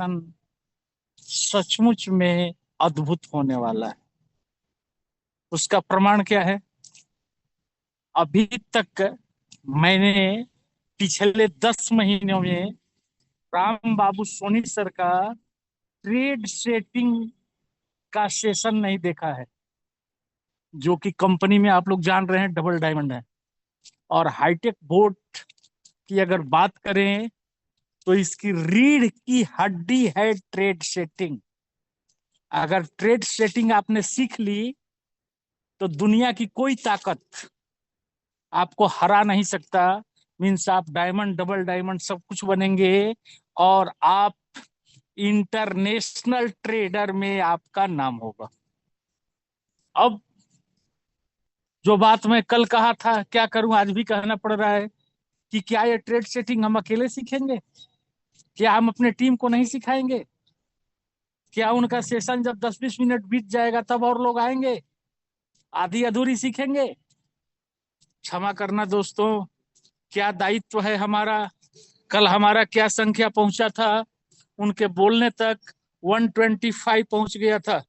परिवर्तन सचमुच में अद्भुत होने वाला है। उसका प्रमाण क्या है? अभी तक मैंने पिछले 10 महीनों में राम बाबू सोनी सर का ट्रेड सेटिंग का सेशन नहीं देखा है, जो कि कंपनी में आप लोग जान रहे हैं डबल डायमंड है। और हाईटेक बोर्ड की अगर बात करें तो इसकी रीढ़ की हड्डी है ट्रेड सेटिंग। अगर ट्रेड सेटिंग आपने सीख ली तो दुनिया की कोई ताकत आपको हरा नहीं सकता। मीन्स आप डायमंड डबल डायमंड सब कुछ बनेंगे और आप इंटरनेशनल ट्रेडर में आपका नाम होगा। अब जो बात मैं कल कहा था, क्या करूं, आज भी कहना पड़ रहा है कि क्या ये ट्रेड सेटिंग हम अकेले सीखेंगे? क्या हम अपने टीम को नहीं सिखाएंगे? क्या उनका सेशन जब 10-20 मिनट बीत जाएगा तब और लोग आएंगे? आधी अधूरी सीखेंगे? क्षमा करना दोस्तों, क्या दायित्व है हमारा। कल हमारा क्या संख्या पहुंचा था, उनके बोलने तक 125 पहुंच गया था।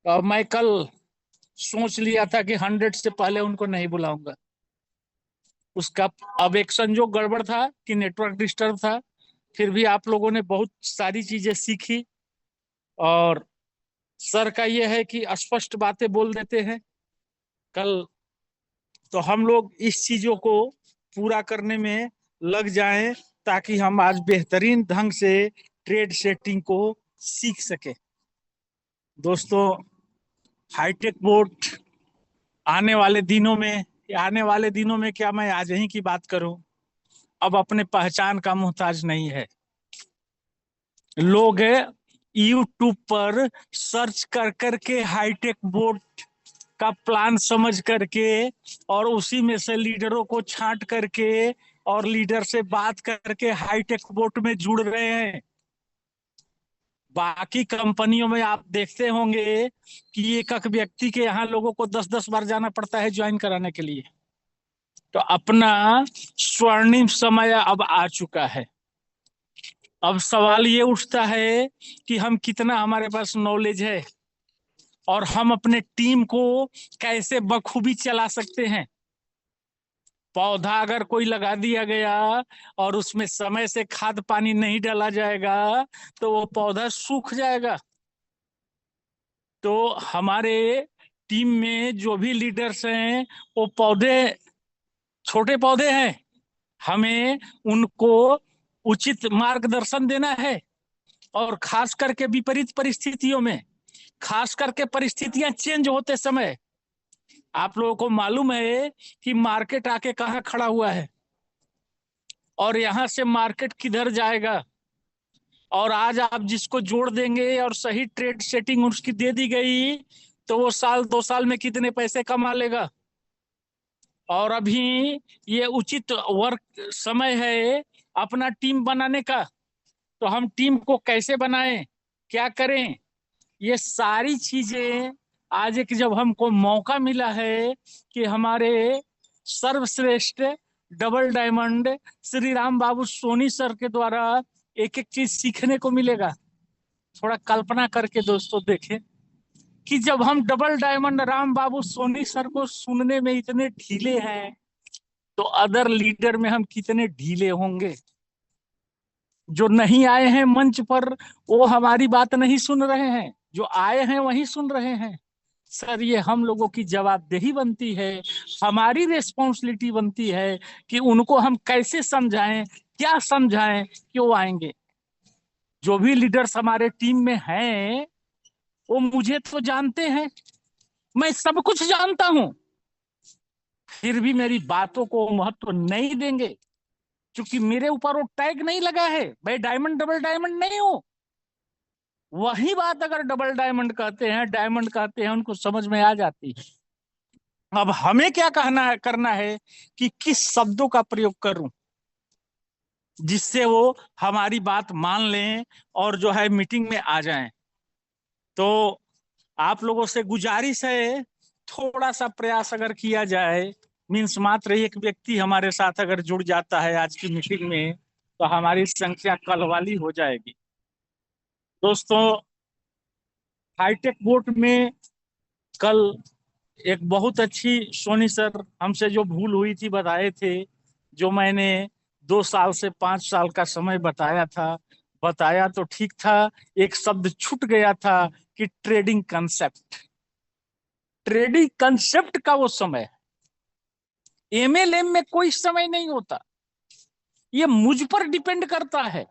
और मैं कल सोच लिया था कि 100 से पहले उनको नहीं बुलाऊंगा। उसका अब एक संजोग गड़बड़ था कि नेटवर्क डिस्टर्ब था। फिर भी आप लोगों ने बहुत सारी चीजें सीखी। और सर का यह है कि स्पष्ट बातें बोल देते हैं। कल तो हम लोग इस चीजों को पूरा करने में लग जाएं ताकि हम आज बेहतरीन ढंग से ट्रेड सेटिंग को सीख सके। दोस्तों, हाईटेक बोर्ड आने वाले दिनों में क्या मैं आज ही की बात करूं, अब अपने पहचान का मोहताज नहीं है। लोग यूट्यूब पर सर्च कर करके हाईटेक बोर्ड का प्लान समझ करके और उसी में से लीडरों को छांट करके और लीडर से बात करके हाईटेक बोर्ड में जुड़ रहे हैं। बाकी कंपनियों में आप देखते होंगे कि एक एक व्यक्ति के यहाँ लोगों को 10-10 बार जाना पड़ता है ज्वाइन कराने के लिए। तो अपना स्वर्णिम समय अब आ चुका है। अब सवाल ये उठता है कि हम कितना, हमारे पास नॉलेज है और हम अपने टीम को कैसे बखूबी चला सकते हैं। पौधा अगर कोई लगा दिया गया और उसमें समय से खाद पानी नहीं डाला जाएगा तो वो पौधा सूख जाएगा। तो हमारे टीम में जो भी लीडर्स हैं वो पौधे, छोटे पौधे हैं। हमें उनको उचित मार्गदर्शन देना है। और खास करके विपरीत परिस्थितियों में, खास करके परिस्थितियां चेंज होते समय, आप लोगों को मालूम है कि मार्केट आके कहाँ खड़ा हुआ है और यहां से मार्केट किधर जाएगा। और आज आप जिसको जोड़ देंगे और सही ट्रेड सेटिंग उसकी दे दी गई तो वो 1-2 साल में कितने पैसे कमा लेगा। और अभी ये उचित वर्क समय है अपना टीम बनाने का। तो हम टीम को कैसे बनाएं, क्या करें, ये सारी चीजें आज एक जब हमको मौका मिला है कि हमारे सर्वश्रेष्ठ डबल डायमंड श्री राम बाबू सोनी सर के द्वारा एक एक चीज सीखने को मिलेगा। थोड़ा कल्पना करके दोस्तों देखें कि जब हम डबल डायमंड राम बाबू सोनी सर को सुनने में इतने ढीले हैं तो अदर लीडर में हम कितने ढीले होंगे। जो नहीं आए हैं मंच पर वो हमारी बात नहीं सुन रहे हैं, जो आए हैं वही सुन रहे हैं। सर, ये हम लोगों की जवाबदेही बनती है, हमारी रिस्पॉन्सिबिलिटी बनती है कि उनको हम कैसे समझाएं, क्या समझाएं कि वो आएंगे। जो भी लीडर्स हमारे टीम में हैं वो मुझे तो जानते हैं, मैं सब कुछ जानता हूं, फिर भी मेरी बातों को महत्व नहीं देंगे क्योंकि मेरे ऊपर वो टैग नहीं लगा है, भाई डायमंड डबल डायमंड नहीं हूं। वही बात अगर डबल डायमंड कहते हैं, डायमंड कहते हैं, उनको समझ में आ जाती है। अब हमें क्या करना है कि किस शब्दों का प्रयोग करूं जिससे वो हमारी बात मान लें और जो है मीटिंग में आ जाएं। तो आप लोगों से गुजारिश है, थोड़ा सा प्रयास अगर किया जाए, मीन्स मात्र एक व्यक्ति हमारे साथ अगर जुड़ जाता है आज की मीटिंग में तो हमारी संख्या कल वाली हो जाएगी। दोस्तों, हाईटेक बोर्ड में कल एक बहुत अच्छी, सोनी सर हमसे जो भूल हुई थी बताए थे, जो मैंने 2 साल से 5 साल का समय बताया था, बताया तो ठीक था, एक शब्द छूट गया था कि ट्रेडिंग कंसेप्ट। ट्रेडिंग कंसेप्ट का वो समय, एमएलएम में कोई समय नहीं होता। ये मुझ पर डिपेंड करता है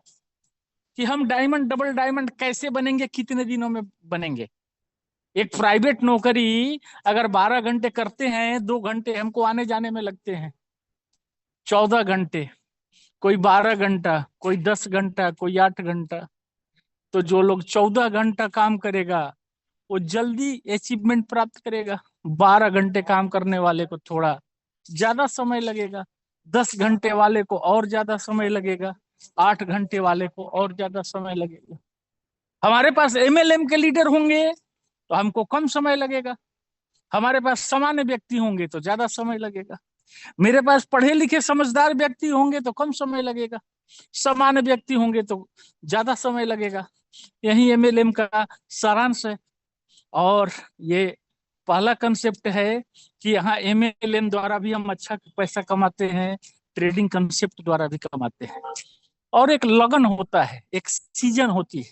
कि हम डायमंड, डबल डायमंड कैसे बनेंगे, कितने दिनों में बनेंगे। एक प्राइवेट नौकरी अगर 12 घंटे करते हैं, 2 घंटे हमको आने जाने में लगते हैं, 14 घंटे, कोई 12 घंटा, कोई 10 घंटा, कोई 8 घंटा। तो जो लोग 14 घंटा काम करेगा वो जल्दी अचीवमेंट प्राप्त करेगा। 12 घंटे काम करने वाले को थोड़ा ज्यादा समय लगेगा, 10 घंटे वाले को और ज्यादा समय लगेगा, 8 घंटे वाले को और ज्यादा समय लगेगा। हमारे पास एमएलएम के लीडर होंगे तो हमको कम समय लगेगा, हमारे पास सामान्य व्यक्ति होंगे तो ज्यादा समय लगेगा, मेरे पास पढ़े लिखे समझदार व्यक्ति होंगे तो कम समय लगेगा, सामान्य व्यक्ति होंगे तो ज्यादा समय लगेगा। यही एमएलएम का सारांश है। और ये पहला कंसेप्ट है कि यहाँ एमएलएम द्वारा भी हम अच्छा पैसा कमाते हैं, ट्रेडिंग कंसेप्ट द्वारा भी कमाते हैं। और एक लगन होता है, एक सीजन होती है,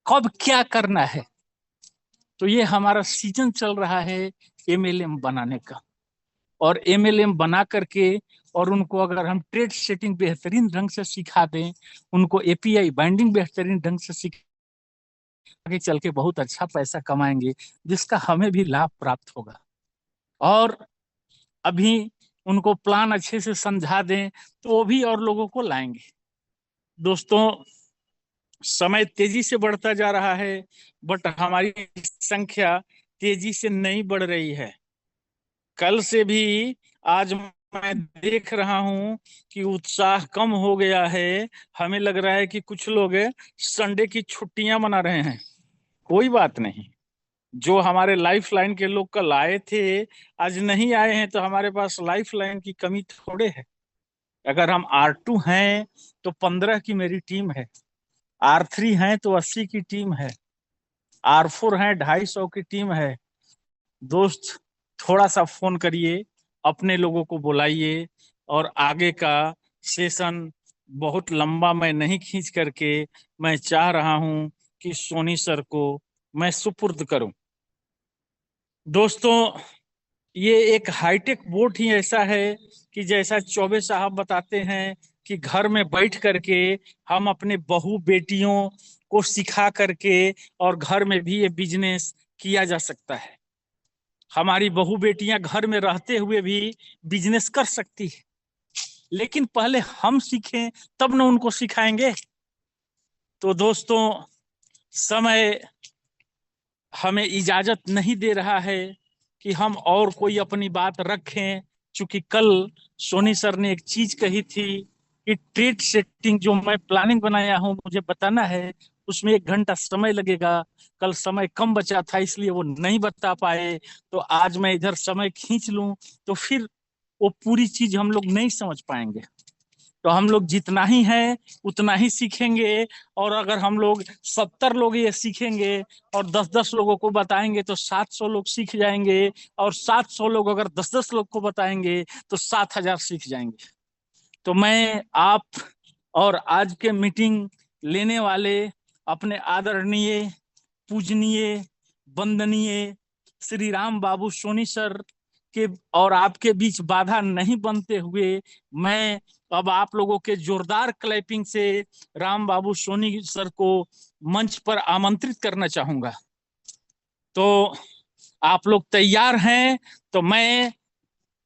कब क्या करना है। तो ये हमारा सीजन चल रहा है एमएलएम बनाने का। और एमएलएम बना करके, और उनको अगर हम ट्रेड सेटिंग बेहतरीन ढंग से सिखा दें, उनको एपीआई बाइंडिंग बेहतरीन ढंग से सिखा, आगे चल के बहुत अच्छा पैसा कमाएंगे, जिसका हमें भी लाभ प्राप्त होगा। और अभी उनको प्लान अच्छे से समझा दें तो वो भी और लोगों को लाएंगे। दोस्तों, समय तेजी से बढ़ता जा रहा है, बट हमारी संख्या तेजी से नहीं बढ़ रही है। कल से भी आज मैं देख रहा हूं कि उत्साह कम हो गया है। हमें लग रहा है कि कुछ लोग संडे की छुट्टियां मना रहे हैं। कोई बात नहीं, जो हमारे लाइफ लाइन के लोग कल आए थे, आज नहीं आए हैं, तो हमारे पास लाइफ लाइन की कमी थोड़े है। अगर हम R2 हैं तो 15 की मेरी टीम है, R3 हैं तो 80 की टीम है, R4 हैं 250 की टीम है। दोस्त, थोड़ा सा फोन करिए, अपने लोगों को बुलाइए, और आगे का सेशन बहुत लंबा मैं नहीं खींच करके, मैं चाह रहा हूं कि सोनी सर को मैं सुपुर्द करूं। दोस्तों, ये एक हाईटेक बोर्ड ही ऐसा है कि जैसा चौबे साहब बताते हैं कि घर में बैठ करके हम अपने बहू बेटियों को सिखा करके और घर में भी ये बिजनेस किया जा सकता है। हमारी बहू बेटियां घर में रहते हुए भी बिजनेस कर सकती है, लेकिन पहले हम सीखें तब ना उनको सिखाएंगे। तो दोस्तों, समय हमें इजाजत नहीं दे रहा है कि हम और कोई अपनी बात रखें। चूंकि कल सोनी सर ने एक चीज कही थी कि ट्रेड सेटिंग जो मैं प्लानिंग बनाया हूं मुझे बताना है, उसमें 1 घंटा समय लगेगा। कल समय कम बचा था इसलिए वो नहीं बता पाए, तो आज मैं इधर समय खींच लूं तो फिर वो पूरी चीज हम लोग नहीं समझ पाएंगे। तो हम लोग जितना ही है उतना ही सीखेंगे। और अगर हम लोग 70 लोग ये सीखेंगे और 10-10 लोगों को बताएंगे तो 700 लोग सीख जाएंगे। और 700 लोग अगर 10-10 लोग को बताएंगे तो 7,000 सीख जाएंगे। तो मैं आप और आज के मीटिंग लेने वाले अपने आदरणीय, पूजनीय, वंदनीय श्री राम बाबू सोनी सर के और आपके बीच बाधा नहीं बनते हुए, मैं अब आप लोगों के जोरदार क्लैपिंग से राम बाबू सोनी सर को मंच पर आमंत्रित करना चाहूंगा। तो आप लोग तैयार हैं तो मैं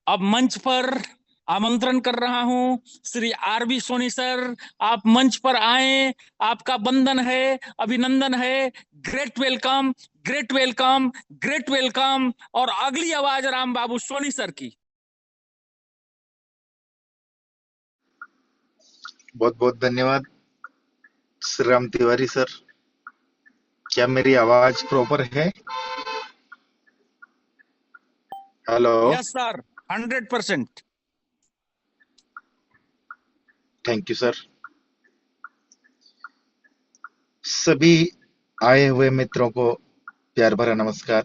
अब मंच पर आमंत्रण कर रहा हूं श्री R.V. सोनी सर। आप मंच पर आए, आपका वंदन है, अभिनंदन है। Great welcome, great welcome, great welcome. और अगली आवाज राम बाबू सोनी सर की। बहुत बहुत धन्यवाद श्री राम तिवारी सर। क्या मेरी आवाज प्रॉपर है? Hello. Yes sir, 100%। Thank you sir. सभी आए हुए मित्रों को प्यार भरा नमस्कार।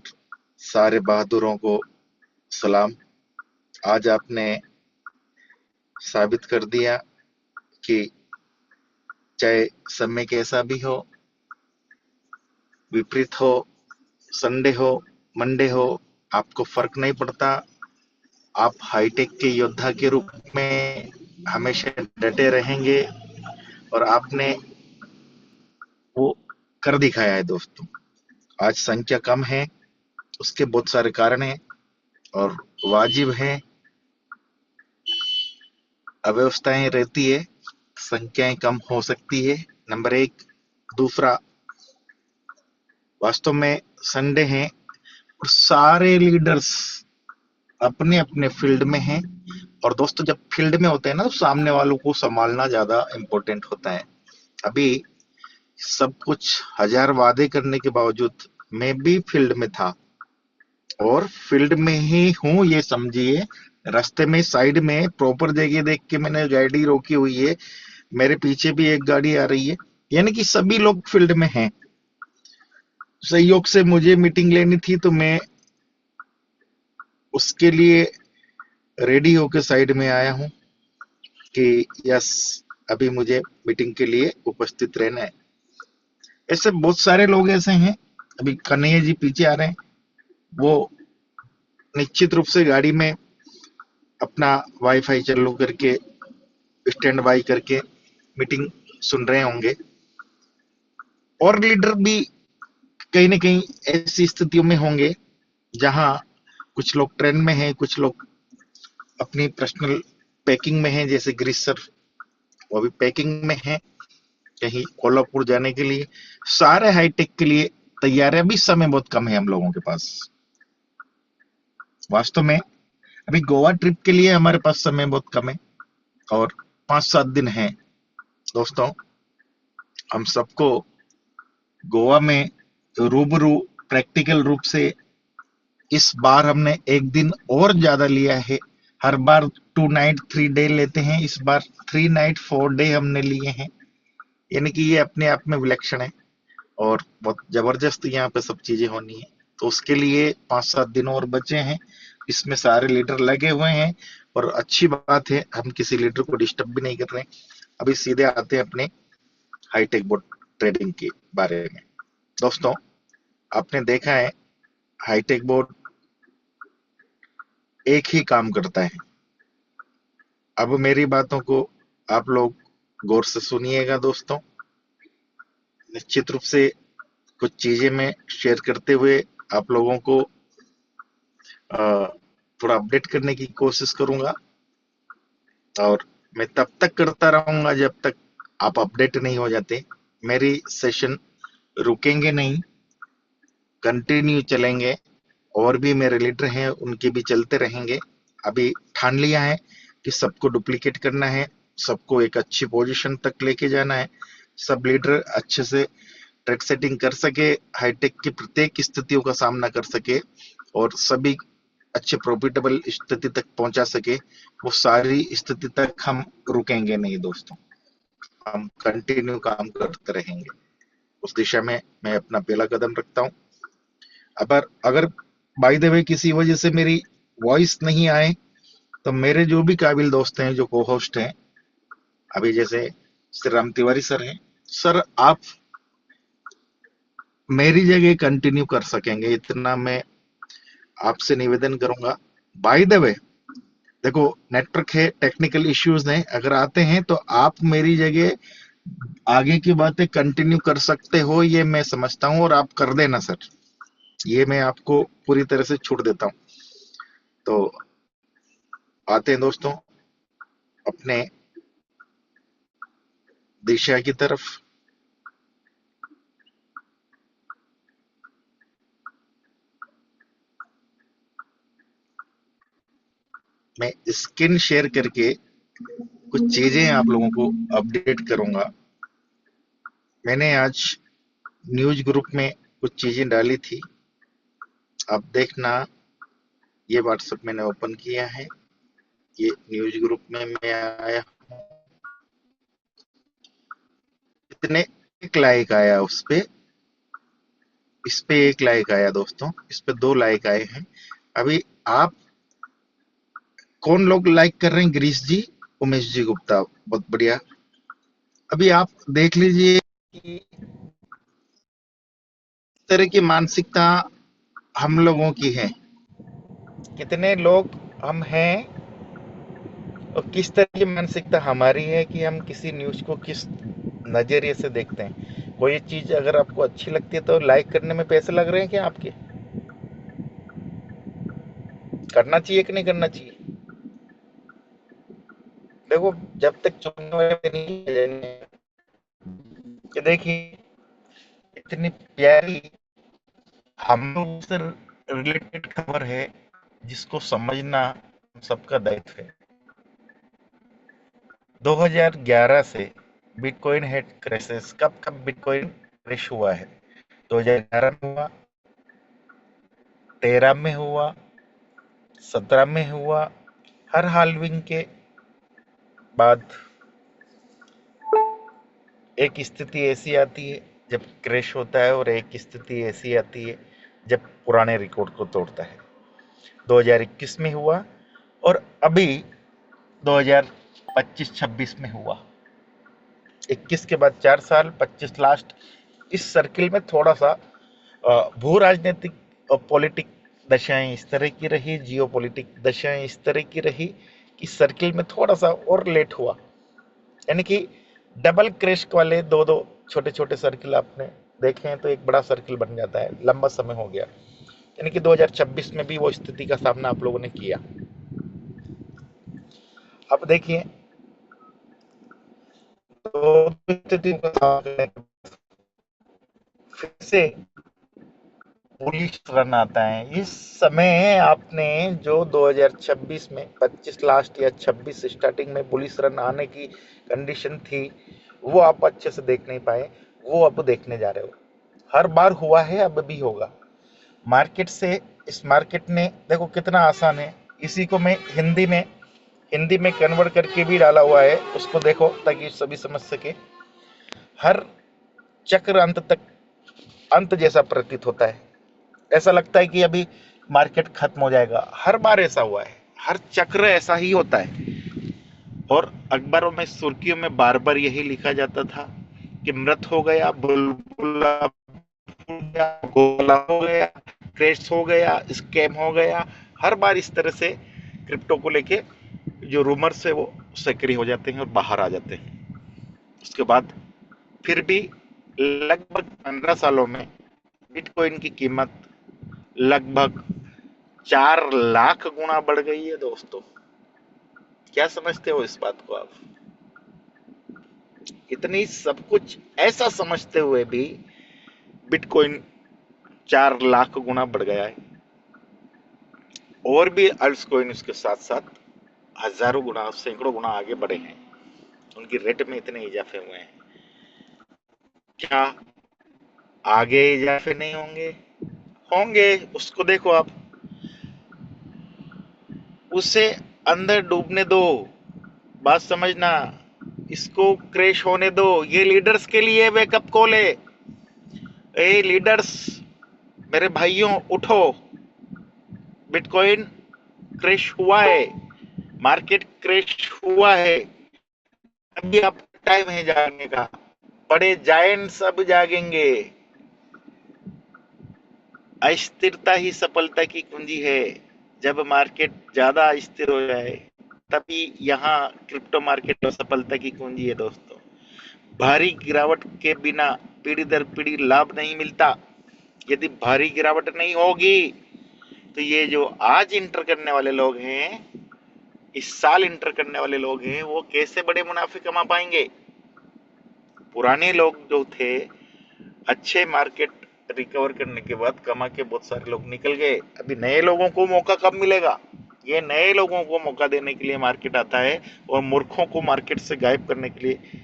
सारे बहादुरों को सलाम। आज आपने साबित कर दिया कि चाहे समय कैसा भी हो, विपरीत हो, संडे हो, मंडे हो, आपको फर्क नहीं पड़ता। आप हाईटेक के योद्धा के रूप में हमेशा डटे रहेंगे और आपने वो कर दिखाया है दोस्तों। आज संख्या कम है, उसके बहुत सारे कारण हैं और वाजिब है, अव्यवस्थाएं रहती है, संख्याएं कम हो सकती है, नंबर एक। दूसरा, वास्तव में संडे है और सारे लीडर्स अपने अपने फील्ड में हैं। और दोस्तों, जब फील्ड में होते हैं ना, तो सामने वालों को संभालना ज्यादा इंपॉर्टेंट होता है। अभी सब कुछ हजार वादे करने के बावजूद मैं भी फील्ड में था और फील्ड में ही हूँ, ये समझिए। रास्ते में साइड में प्रॉपर जगह देख के मैंने गाड़ी रोकी हुई है, मेरे पीछे भी एक गाड़ी आ रही है, यानी कि सभी लोग फील्ड में हैं। सहयोग से मुझे मीटिंग लेनी थी तो मैं उसके लिए रेडी होकर साइड में आया हूं कि यस, अभी मुझे मीटिंग के लिए उपस्थित रहना है। ऐसे बहुत सारे लोग ऐसे हैं। अभी कन्हैया जी पीछे आ रहे हैं, वो निश्चित रूप से गाड़ी में अपना वाईफाई चालू करके स्टैंड बाई करके मीटिंग सुन रहे होंगे। और लीडर भी कहीं ना कहीं ऐसी स्थितियों में होंगे जहां कुछ लोग ट्रेन में हैं, कुछ लोग अपनी पर्सनल पैकिंग में हैं, जैसे गिरीश सर, वो अभी पैकिंग में हैं कहीं कोल्हापुर जाने के लिए। सारे हाईटेक के लिए तैयार है, अभी समय बहुत कम है हम लोगों के पास। वास्तव में अभी गोवा ट्रिप के लिए हमारे पास समय बहुत कम है और 5-7 दिन है। दोस्तों, हम सबको गोवा में रूबरू प्रैक्टिकल रूप से इस बार हमने एक दिन और ज्यादा लिया है। हर बार 2 नाइट 3 डे लेते हैं, इस बार 3 नाइट 4 डे हमने लिए हैं, यानी कि ये अपने आप में विलक्षण है और बहुत जबरदस्त यहाँ पे सब चीजें होनी है। तो उसके लिए 5-7 दिन और बचे हैं, इसमें सारे लीडर लगे हुए हैं और अच्छी बात है, हम किसी लीडर को डिस्टर्ब भी नहीं कर रहे हैं। अभी सीधे आते हैं अपने हाईटेक बोर्ड ट्रेडिंग के बारे में। दोस्तों, आपने देखा है हाईटेक बोर्ड एक ही काम करता है। अब मेरी बातों को आप लोग गौर से सुनिएगा दोस्तों। निश्चित रूप से कुछ चीजें मैं शेयर करते हुए आप लोगों को थोड़ा अपडेट करने की कोशिश करूंगा और मैं तब तक करता रहूंगा जब तक आप अपडेट नहीं हो जाते। मेरी सेशन रुकेंगे नहीं, कंटिन्यू चलेंगे। और भी मेरे लीडर हैं, उनके भी चलते रहेंगे। अभी ठान लिया है कि सबको डुप्लीकेट करना है, सबको एक अच्छी पोजीशन तक लेके जाना है, सब लीडर अच्छे से ट्रेड सेटिंग कर सके, हाईटेक की प्रत्येक स्थितियों का सामना कर सके और सभी अच्छे प्रॉफिटेबल स्थिति तक पहुंचा सके। वो सारी स्थिति तक हम रुकेंगे नहीं दोस्तों, हम कंटिन्यू काम करते रहेंगे। उस दिशा में मैं अपना पहला कदम रखता हूँ। अगर बाय द वे किसी वजह से मेरी वॉइस नहीं आए तो मेरे जो भी काबिल दोस्त हैं, जो को होस्ट हैं, अभी जैसे श्री राम तिवारी सर हैं, सर आप मेरी जगह कंटिन्यू कर सकेंगे, इतना मैं आपसे निवेदन करूंगा। बाय द वे, देखो नेटवर्क है, टेक्निकल इश्यूज हैं, अगर आते हैं तो आप मेरी जगह आगे की बातें कंटिन्यू कर सकते हो, ये मैं समझता हूं और आप कर देना सर, ये मैं आपको पूरी तरह से छूट देता हूं। तो आते हैं दोस्तों अपने दिशा की तरफ। मैं स्क्रीन शेयर करके कुछ चीजें आप लोगों को अपडेट करूंगा। मैंने आज न्यूज ग्रुप में कुछ चीजें डाली थी, आप देखना। ये व्हाट्सएप मैंने ओपन किया है, ये न्यूज ग्रुप में मैं आया हूँ। इतने एक लाइक आया उस पे, इस पे एक लाइक आया दोस्तों, इस पे 2 लाइक आए हैं। अभी आप कौन लोग लाइक कर रहे हैं? गिरीश जी, उमेश जी गुप्ता, बहुत बढ़िया। अभी आप देख लीजिए कि इस तरह की मानसिकता हम लोगों की है, कितने लोग हम हैं और किस तरह की मानसिकता हमारी है कि हम किसी न्यूज को किस नजरिए से देखते हैं। कोई चीज अगर आपको अच्छी लगती है तो लाइक करने में पैसे लग रहे हैं क्या आपके? करना चाहिए कि नहीं करना चाहिए? देखो, जब तक चुनने वाले नहीं आ जाएंगे, कि देखिए इतनी प्यारी हम लोग से रिलेटेड खबर है जिसको समझना हम सबका दायित्व है। 2011 से बिटकॉइन हेड क्राइसिस, कब कब बिटकॉइन क्रैश हुआ है? 2011 में हुआ, 13 में हुआ, 17 में हुआ। हर हाल्विंग के बाद एक स्थिति ऐसी आती है जब क्रैश होता है, और एक स्थिति ऐसी आती है जब पुराने रिकॉर्ड को तोड़ता है। 2021 में हुआ, और अभी 2025-26 में हुआ। 21 के बाद 4 साल, 25 लास्ट। इस सर्किल में थोड़ा सा भू राजनीतिक और पॉलिटिक दशाएं इस तरह की रही, जियो पॉलिटिक दशाएं इस तरह की रही कि सर्किल में थोड़ा सा और लेट हुआ। यानी कि डबल क्रैश वाले दो दो छोटे छोटे सर्किल आपने देखे हैं तो एक बड़ा सर्किल बन जाता है, लंबा समय हो गया। यानी कि 2026 में भी वो स्थिति का सामना आप लोगों ने किया। अब देखिए, तो स्थिति का सामना फिर से बुलिश रन आता है। इस समय आपने जो 2026 में 25 लास्ट या 26 स्टार्टिंग में बुलिश रन आने की कंडीशन थी, वो आप अच्छे से देख नहीं पाए, वो अब देखने जा रहे हो। हर बार हुआ है, अब भी होगा। मार्केट से, इस मार्केट ने देखो कितना आसान है, इसी को मैं हिंदी में कन्वर्ट करके भी डाला हुआ है, उसको देखो ताकि सभी समझ सके। हर चक्र अंत तक अंत जैसा प्रतीत होता है, ऐसा लगता है कि अभी मार्केट खत्म हो जाएगा। हर बार ऐसा हुआ है, हर चक्र ऐसा ही होता है। और अखबारों में, सुर्खियों में बार बार यही लिखा जाता था कि मृत हो गया, बुलबुला गोला हो गया, क्रैश हो गया, स्कैम हो गया। हर बार इस तरह से क्रिप्टो को लेके जो रूमर्स है वो सक्रिय हो जाते हैं और बाहर आ जाते हैं। उसके बाद फिर भी लगभग 15 सालों में बिटकॉइन की कीमत लगभग 4 लाख गुना बढ़ गई है दोस्तों। क्या समझते हो इस बात को आप? इतनी सब कुछ ऐसा समझते हुए भी बिटकॉइन 4 लाख गुना बढ़ गया है, और भी अल्ट्स कॉइन उसके साथ साथ हजारों गुना, सैकड़ों गुना आगे बढ़े हैं। उनकी रेट में इतने इजाफे हुए हैं। क्या आगे इजाफे नहीं होंगे? होंगे। उसको देखो आप, उसे अंदर डूबने दो, बात समझना। इसको क्रैश होने दो। ये लीडर्स के लिए वेकअप कॉल है। ए लीडर्स, मेरे भाइयों, उठो। बिटकॉइन क्रैश हुआ है, मार्केट क्रैश हुआ है। अभी आप टाइम है जागने का। बड़े जायंट्स अब जागेंगे। अस्थिरता ही सफलता की कुंजी है। जब मार्केट ज्यादा अस्थिर हो जाए तभी यहाँ क्रिप्टो मार्केट में सफलता की कुंजी है दोस्तों। भारी गिरावट के बिना पीढ़ी दर पीढ़ी लाभ नहीं मिलता। यदि भारी गिरावट नहीं होगी तो ये जो आज इंटर करने वाले लोग हैं, इस साल इंटर करने वाले लोग हैं, वो कैसे बड़े मुनाफे कमा पाएंगे? पुराने लोग जो थे, अच्छे मार्केट रिकवर करने के बाद कमा के बहुत सारे लोग निकल गए। अभी नए लोगों को मौका कब मिलेगा? ये नए लोगों को मौका देने के लिए मार्केट आता है, और मूर्खों को मार्केट से गायब करने के लिए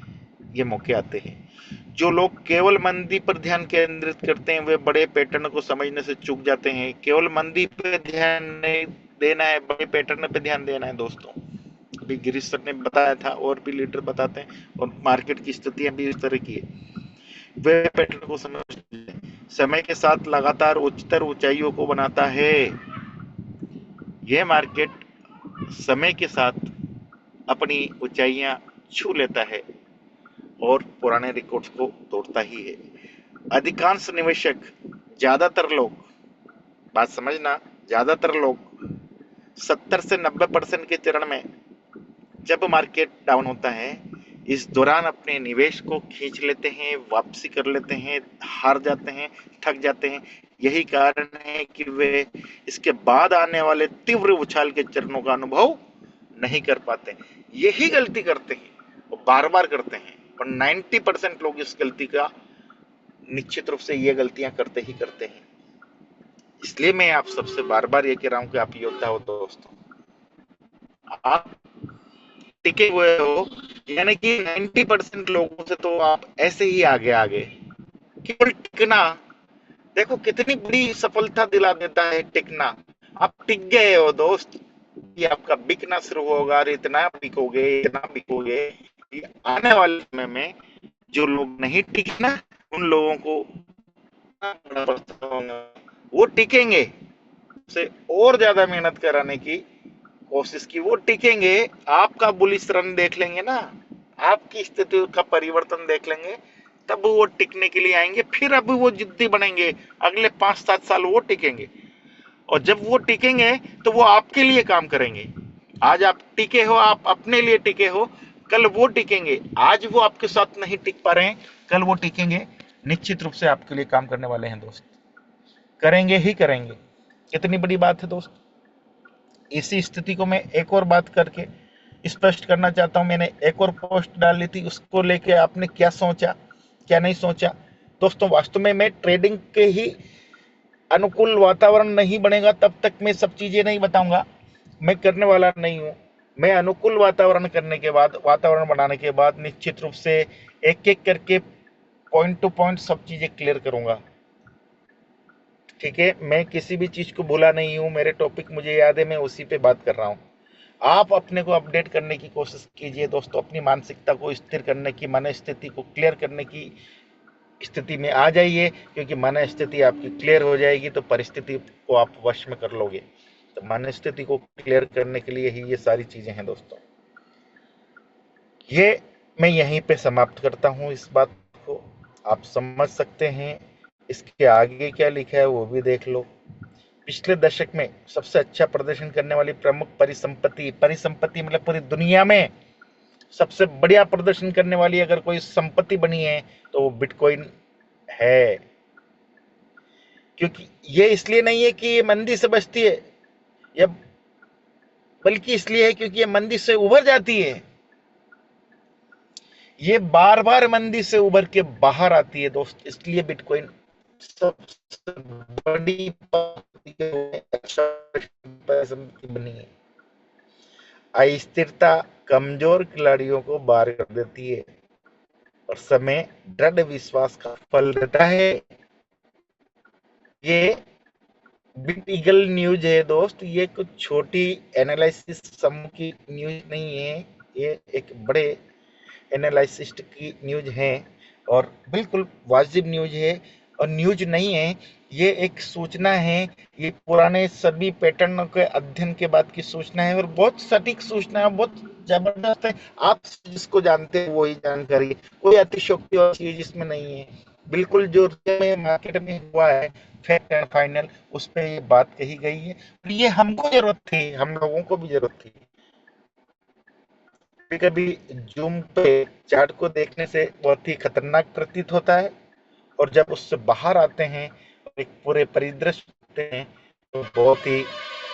ये मौके आते हैं। जो लोग केवल मंदी पर ध्यान केंद्रित करते हैं वे बड़े पैटर्न को समझने से चूक जाते हैं। केवल मंदी पे ध्यान नहीं देना है, बड़े पैटर्न पे ध्यान देना है दोस्तों। अभी गिरीश सर ने बताया था, और भी लीडर बताते हैं, और मार्केट की स्थितियां भी इस तरह की है। वे पैटर्न को समझ समय के साथ लगातार उच्चतर ऊंचाइयों को बनाता है। यह मार्केट समय के साथ अपनी ऊंचाइयां छू लेता है और पुराने रिकॉर्ड्स को तोड़ता ही है। अधिकांश निवेशक, ज्यादातर लोग, बात समझना, ज्यादातर लोग 70 से 90% के चरण में, जब मार्केट डाउन होता है, इस दौरान अपने निवेश को खींच लेते हैं, वापसी कर लेते हैं, हार जाते हैं, थक जाते हैं। यही कारण है कि वे इसके बाद आने वाले तीव्र उछाल के चरणों का अनुभव नहीं कर पाते। यही गलती करते हैं और बार बार करते हैं, पर 90% लोग इस गलती का निश्चित रूप से ये गलतियां करते ही करते हैं। इसलिए मैं आप सबसे बार बार ये कह रहा हूं कि आप योद्धा हो दोस्तों, आप टिके हुए हो, यानी कि 90% लोगों से तो आप ऐसे ही आगे आगे। केवल टिकना, देखो कितनी बड़ी सफलता दिला देता है टिकना। आप टिक गए हो दोस्त, ये आपका बिकना शुरू होगा और इतना बिकोगे कि आने वाले समय में जो लोग नहीं टिके ना, उन लोगों को बड़ा पछतावा होगा। वो टिकेंगे, से और ज्यादा मेहनत कराने की कोशिश की, वो टिकेंगे। आपका बुलिश रन देख लेंगे ना, आपकी स्थिति का परिवर्तन देख लेंगे, तब वो टिकने के लिए आएंगे। फिर अब वो जिद्दी बनेंगे, अगले 5-7 साल वो टिकेंगे। और जब वो टिकेंगे तो वो आपके लिए काम करेंगे। आज आप टिके हो, आप अपने लिए टिके हो, कल वो टिकेंगे। आज वो आपके साथ नहीं टिक पा रहे हैं, कल वो टिकेंगे, निश्चित रूप से आपके लिए काम करने वाले हैं दोस्त, करेंगे ही करेंगे। कितनी बड़ी बात है दोस्त। इसी स्थिति को मैं एक और बात करके स्पष्ट करना चाहता हूं। मैंने एक और पोस्ट डाली थी, उसको लेके आपने क्या सोचा, क्या नहीं सोचा। दोस्तों वास्तव में मैं ट्रेडिंग के ही अनुकूल वातावरण नहीं बनेगा तब तक मैं सब चीजें नहीं बताऊंगा, मैं करने वाला नहीं हूं। मैं अनुकूल वातावरण करने के बाद, वातावरण बनाने के बाद निश्चित रूप से एक एक करके पॉइंट टू पॉइंट सब चीजें क्लियर करूंगा। ठीक है, मैं किसी भी चीज को भूला नहीं हूं, मेरे टॉपिक मुझे याद है, मैं उसी पे बात कर रहा हूं। आप अपने को अपडेट करने की कोशिश कीजिए दोस्तों, अपनी मानसिकता को स्थिर करने की, मन स्थिति को क्लियर करने की स्थिति में आ जाइए, क्योंकि मन स्थिति आपकी क्लियर हो जाएगी तो परिस्थिति को आप वश में कर लोगे। तो मन स्थिति को क्लियर करने के लिए ही ये सारी चीजें हैं दोस्तों। ये मैं यहीं पे समाप्त करता हूं इस बात को, आप समझ सकते हैं। इसके आगे क्या लिखा है वो भी देख लो। पिछले दशक में सबसे अच्छा प्रदर्शन करने वाली प्रमुख परिसंपत्ति मतलब पूरी दुनिया में सबसे बढ़िया प्रदर्शन करने वाली अगर कोई संपत्ति बनी है तो वो बिटकॉइन है। क्योंकि ये इसलिए नहीं है कि ये मंदी से बचती है, या बल्कि इसलिए है क्योंकि ये मंदी से उभर जाती है। ये बार बार मंदी से उभर के बाहर आती है दोस्त, इसलिए बिटकॉइन सबसे बड़ी संपत्ति बनी है। अस्थिरता कमजोर खिलाड़ियों को बाहर कर देती है और समय दृढ़ विश्वास का फल देता है। ये बिग ईगल न्यूज है दोस्त, ये कुछ छोटी एनालिसिस समूह की न्यूज नहीं है, ये एक बड़े एनालिसिस्ट की न्यूज है और बिल्कुल वाजिब न्यूज है। और न्यूज नहीं है, ये एक सूचना है, ये पुराने सभी पैटर्नों के अध्ययन के बाद की सूचना है और बहुत सटीक सूचना है, बहुत जबरदस्त है। आप जिसको जानते हैं वही जानकारी, कोई अतिशयोक्ति और चीज इसमें नहीं है। बिल्कुल जो मार्केट में हुआ है फैक्ट एंड फाइनल, उस पर ये बात कही गई है। ये हमको जरूरत थी, हम लोगों को भी जरूरत थी। कभी जूम पे चार्ट को देखने से बहुत ही खतरनाक प्रतीत होता है और जब उससे बाहर आते हैं और एक पूरे परिदृश्य देखते हैं तो बहुत ही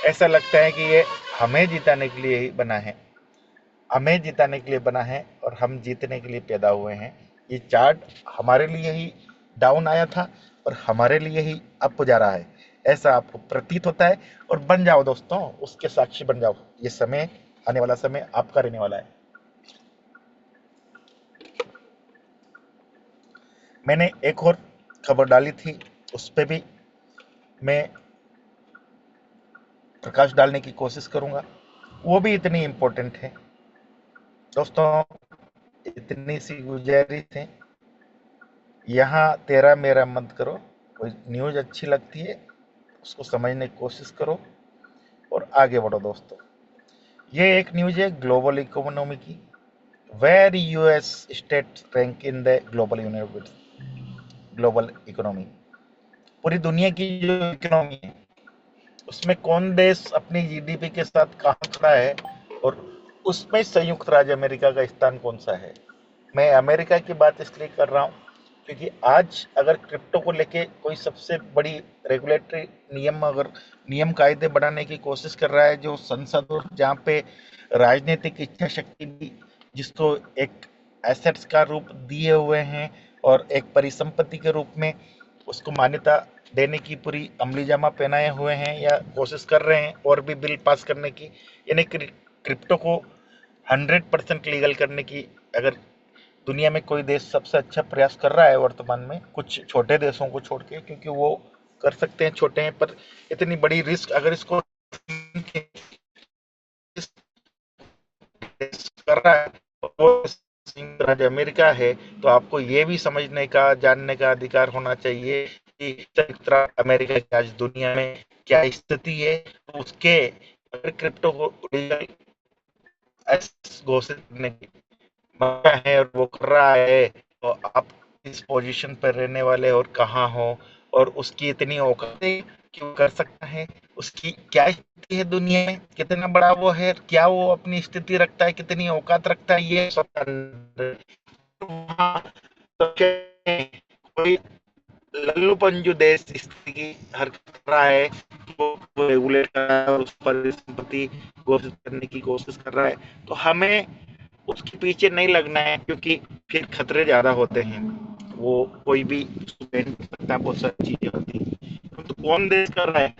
ऐसा लगता है कि ये हमें जिताने के लिए ही बना है, हमें जिताने के लिए बना है और हम जीतने के लिए पैदा हुए हैं। ये चार्ट हमारे लिए ही डाउन आया था और हमारे लिए ही अप जा रहा है, ऐसा आपको प्रतीत होता है। और बन जाओ दोस्तों, उसके साक्षी बन जाओ। ये समय, आने वाला समय आपका रहने वाला है। मैंने एक और खबर डाली थी, उस पर भी मैं प्रकाश डालने की कोशिश करूंगा, वो भी इतनी इम्पोर्टेंट है दोस्तों। इतनी सी गुजारिश है यहाँ तेरा मेरा मत करो। कोई न्यूज़ अच्छी लगती है उसको समझने की कोशिश करो और आगे बढ़ो दोस्तों। ये एक न्यूज़ है ग्लोबल इकोनॉमी की। Where US states rank in the global economy. पूरी दुनिया की जो इकोनॉमी है उसमें कौन देश अपनी जीडीपी के साथ कहाँ खड़ा है और उसमें संयुक्त राज्य अमेरिका का स्थान कौन सा है। मैं अमेरिका की बात इसलिए कर रहा हूँ क्योंकि आज अगर क्रिप्टो को लेके कोई सबसे बड़ी रेगुलेटरी नियम कायदे बनाने की कोशिश कर रहा है, जो संसद और जहाँ पे राजनीतिक इच्छा शक्ति भी जिसको एक एसेट्स का रूप दिए हुए हैं और एक परिसंपत्ति के रूप में उसको मान्यता देने की पूरी अमली जामा पहनाए हुए हैं या कोशिश कर रहे हैं और भी बिल पास करने की, यानी क्रिप्टो को 100% लीगल करने की अगर दुनिया में कोई देश सबसे अच्छा प्रयास कर रहा है वर्तमान में, कुछ छोटे देशों को छोड़ के, क्योंकि वो कर सकते हैं, छोटे हैं, पर इतनी बड़ी रिस्क अगर इसको कर रहा है वो संयुक्त राज्य अमेरिका है, तो आपको ये भी समझने का जानने का अधिकार होना चाहिए कि संयुक्त राज्य अमेरिका की आज दुनिया में क्या स्थिति है। तो उसके अगर क्रिप्टो को लीगल घोषित करने की मौका है और वो कर रहा है, तो आप किस पोजीशन पर रहने वाले और कहाँ हो और उसकी इतनी औकात है कि वो कर सकता है, उसकी क्या स्थिति है दुनिया में, कितना बड़ा वो है, क्या वो अपनी स्थिति रखता है, कितनी औकात रखता है, ये सब कोई लल्लू पंजू देश स्थिति की हरकत कर रहा है, वो रेगुलेट कर रहा है और उस पर संपत्ति घोषित करने की कोशिश कर रहा है, तो हमें उसके पीछे नहीं लगना है क्योंकि फिर खतरे ज्यादा होते हैं। वो कोई भी सकता है, बहुत सारी चीजें होती है, तो कौन देश कर रहा है,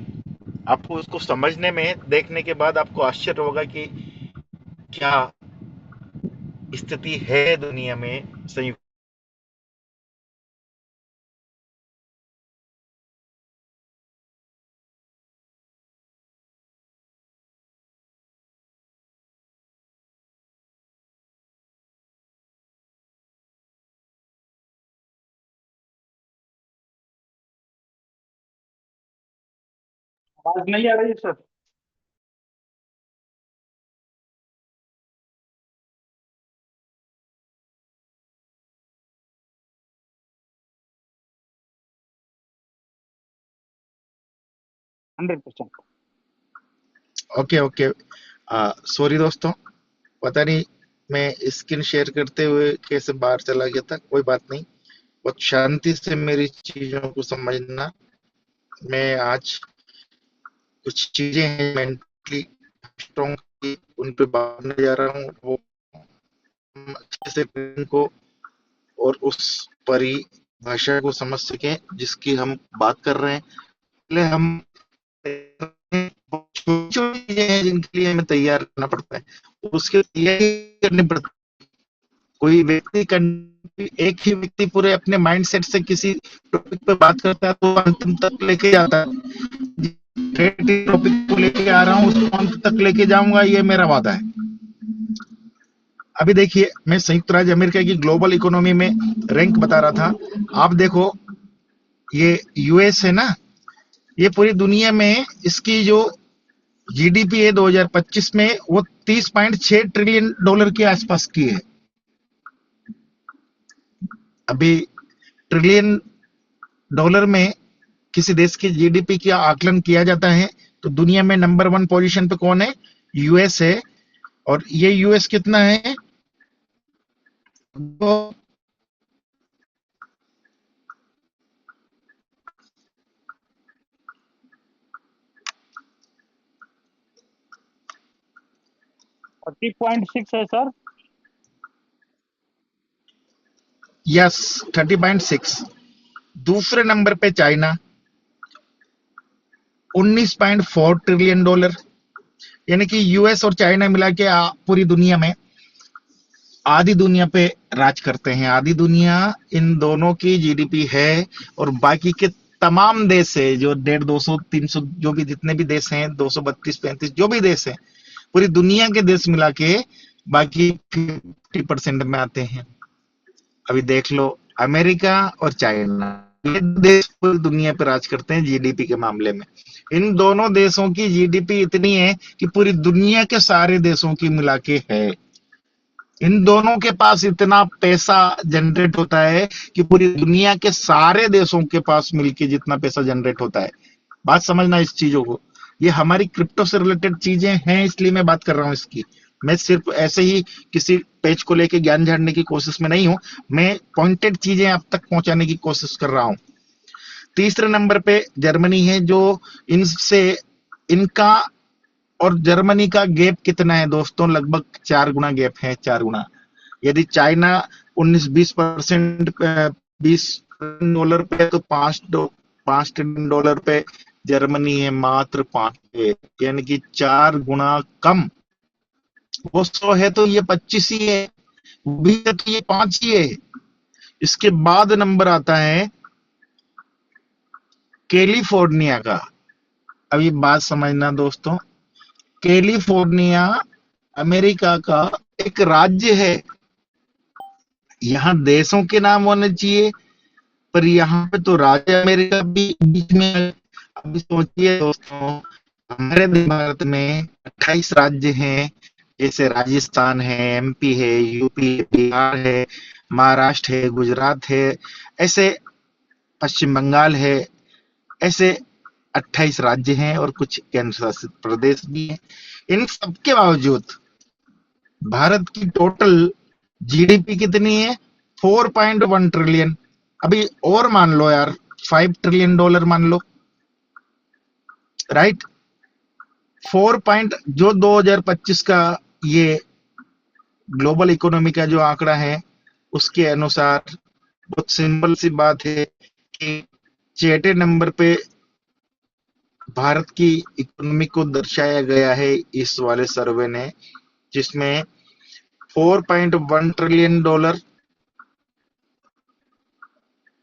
आपको उसको समझने में देखने के बाद आपको आश्चर्य होगा कि क्या स्थिति है दुनिया में संयुक्त। आवाज नहीं आ रही है सर। 100%। ओके ओके, सॉरी दोस्तों, पता नहीं मैं स्क्रीन शेयर करते हुए कैसे बाहर चला गया था, कोई बात नहीं। बहुत शांति से मेरी चीजों को समझना। मैं आज कुछ चीजें हैं मेंटली स्ट्रॉन्ग की, उन पे बात करने जा रहा हूँ, वो अच्छे से उनको और उस परिभाषा को समझ सकें जिसकी हम बात कर रहे हैं। पहले हम छोटी-छोटी चीजें हैं जिनके लिए हमें तैयार करना पड़ता है, उसके तैयारी करनी पड़ती है। कोई व्यक्ति एक ही व्यक्ति पूरे अपने माइंडसेट से किसी टॉपिक पे बात करता है तो अंतिम तक लेके जाता है। टॉपिक को लेके आ रहा हूँ उसको अंत तक लेके जाऊंगा, ये मेरा वादा है। अभी देखिए, मैं संयुक्त राज्य अमेरिका की ग्लोबल इकोनॉमी में रैंक बता रहा था। आप देखो, ये यूएस है ना, ये पूरी दुनिया में इसकी जो जीडीपी है 2025 में वो 30.6 ट्रिलियन डॉलर के आसपास की है। अभी ट्रिलियन डॉलर में किसी देश की जीडीपी का आकलन किया जाता है तो दुनिया में नंबर 1 पोजीशन पे कौन है? यूएस है। और ये यूएस कितना है? तो 30.6 है सर। यस, 30.6। दूसरे नंबर पे चाइना, 19.4 ट्रिलियन डॉलर। यानी कि यूएस और चाइना मिला के पूरी दुनिया में आधी दुनिया पे राज करते हैं। आधी दुनिया इन दोनों की जीडीपी है और बाकी के तमाम देश है जो 150, 200, 300 जो भी जितने भी देश हैं, 232, 35 जो भी देश हैं, पूरी दुनिया के देश मिला के बाकी 50% में आते हैं। अभी देख लो अमेरिका और चाइना, ये देश पूरी दुनिया पर राज करते हैं जीडीपी के मामले में। इन दोनों देशों की जीडीपी इतनी है कि पूरी दुनिया के सारे देशों की मिला के है। इन दोनों के पास इतना पैसा जनरेट होता है कि पूरी दुनिया के सारे देशों के पास मिलके जितना पैसा जनरेट होता है। बात समझना इस चीजों को, ये हमारी क्रिप्टो से रिलेटेड चीजें हैं, इसलिए मैं बात कर रहा हूं इसकी। मैं सिर्फ ऐसे ही किसी पेज को लेके ज्ञान झाड़ने की कोशिश में नहीं हूं, मैं पॉइंटेड चीजें आप तक पहुंचाने की कोशिश कर रहा हूं। तीसरे नंबर पे जर्मनी है, जो इनसे इनका और जर्मनी का गैप कितना है दोस्तों? लगभग 4 गुना गैप है, 4 गुना। यदि चाइना 19-20% $20 पे, तो $5 ट्रिलियन पे जर्मनी है मात्र 5 पे, यानी कि 4 गुना कम। वो 100 है तो ये 25 ही है, वो भी है तो ये 5 ही है। इसके बाद नंबर आता है कैलिफोर्निया का। अब ये बात समझना दोस्तों, कैलिफोर्निया अमेरिका का एक राज्य है। यहाँ देशों के नाम होने चाहिए, पर यहाँ पे तो राज्य अमेरिका भी बीच में है। अभी सोचिए दोस्तों, हमारे भारत में 28 राज्य हैं, जैसे राजस्थान है, एमपी है, यूपी है, बिहार है, महाराष्ट्र है, गुजरात है, ऐसे पश्चिम बंगाल है, ऐसे 28 राज्य हैं और कुछ केंद्र शासित प्रदेश भी हैं। इन सबके बावजूद भारत की टोटल जीडीपी कितनी है? 4.1 ट्रिलियन। अभी और मान लो यार, $5 ट्रिलियन मान लो, राइट। 4 पॉइंट जो 2025 का ये ग्लोबल इकोनॉमी का जो आंकड़ा है, उसके अनुसार बहुत सिंपल सी बात है कि 6 नंबर पे भारत की इकोनॉमी को दर्शाया गया है इस वाले सर्वे ने, जिसमें $4.1 ट्रिलियन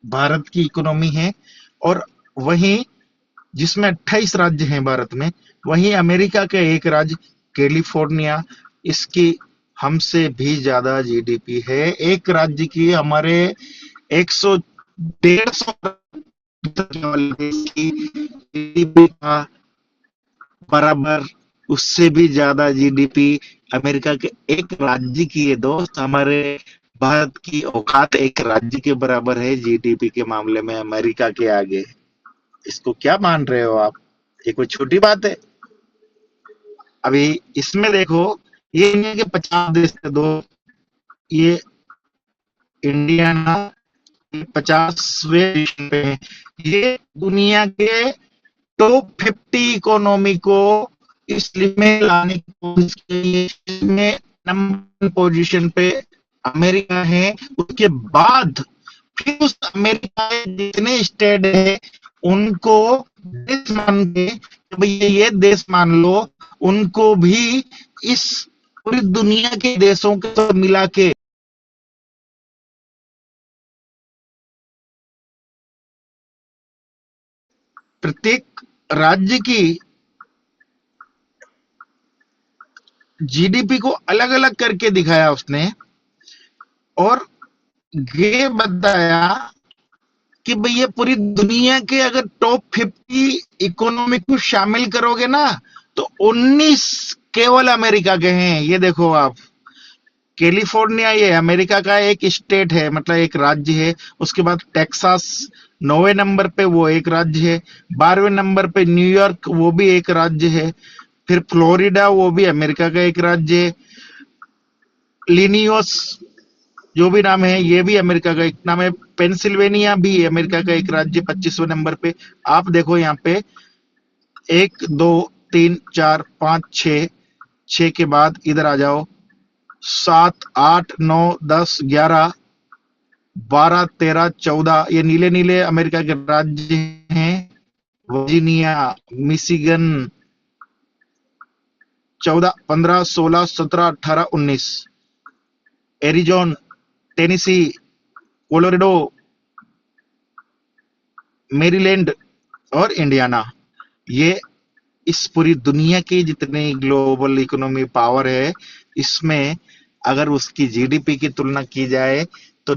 भारत की इकोनॉमी है। और वहीं जिसमें 28 राज्य हैं भारत में, वहीं अमेरिका का एक राज्य कैलिफोर्निया, इसकी हमसे भी ज्यादा जीडीपी है। एक राज्य की हमारे 100 150 की जीडीपी का बराबर, उससे भी ज्यादा जीडीपी अमेरिका के एक राज्य की है दोस्त। हमारे भारत की औकात एक राज्य के बराबर है जीडीपी के मामले में, अमेरिका के आगे। इसको क्या मान रहे हो आप? ये कोई छोटी बात है? अभी इसमें देखो, ये नहीं है कि 50 देश थे दो, ये इंडिया ना 50वें पे है। ये दुनिया के टॉप 50 इकोनॉमी को इस लिस्ट में लाने की कोशिश की है। इसमें नंबर पोजीशन पे अमेरिका है, उसके बाद फिर उस अमेरिका के जितने स्टेट है उनको देश मान के, भैया ये देश मान लो, उनको भी इस पूरी दुनिया के देशों के साथ मिला के प्रत्येक राज्य की जीडीपी को अलग अलग करके दिखाया उसने, और ये बताया कि भैया पूरी दुनिया के अगर टॉप 50 इकोनॉमी को शामिल करोगे ना, तो 19 केवल अमेरिका के हैं। ये देखो आप, कैलिफोर्निया ये अमेरिका का एक स्टेट है, मतलब एक राज्य है। उसके बाद टेक्सास 9वें नंबर पे, वो एक राज्य है। 12वें नंबर पे न्यूयॉर्क, वो भी एक राज्य है। फिर फ्लोरिडा, वो भी अमेरिका का एक राज्य है। लिनियोस जो भी नाम है, ये भी अमेरिका का एक नाम है। पेंसिल्वेनिया भी अमेरिका का एक राज्य, 25वें नंबर पे। आप देखो यहाँ पे 1 2 3 4 5 6, 6 के बाद इधर आ जाओ, 7 8 9 10 11 12 13 14, ये नीले नीले अमेरिका के राज्य हैं। Virginia, Michigan 14 15 16 17 18 19, Arizona, Tennessee, Colorado, Maryland और इंडियाना। ये इस पूरी दुनिया की जितनी ग्लोबल इकोनॉमी पावर है, इसमें अगर उसकी जीडीपी की तुलना की जाए तो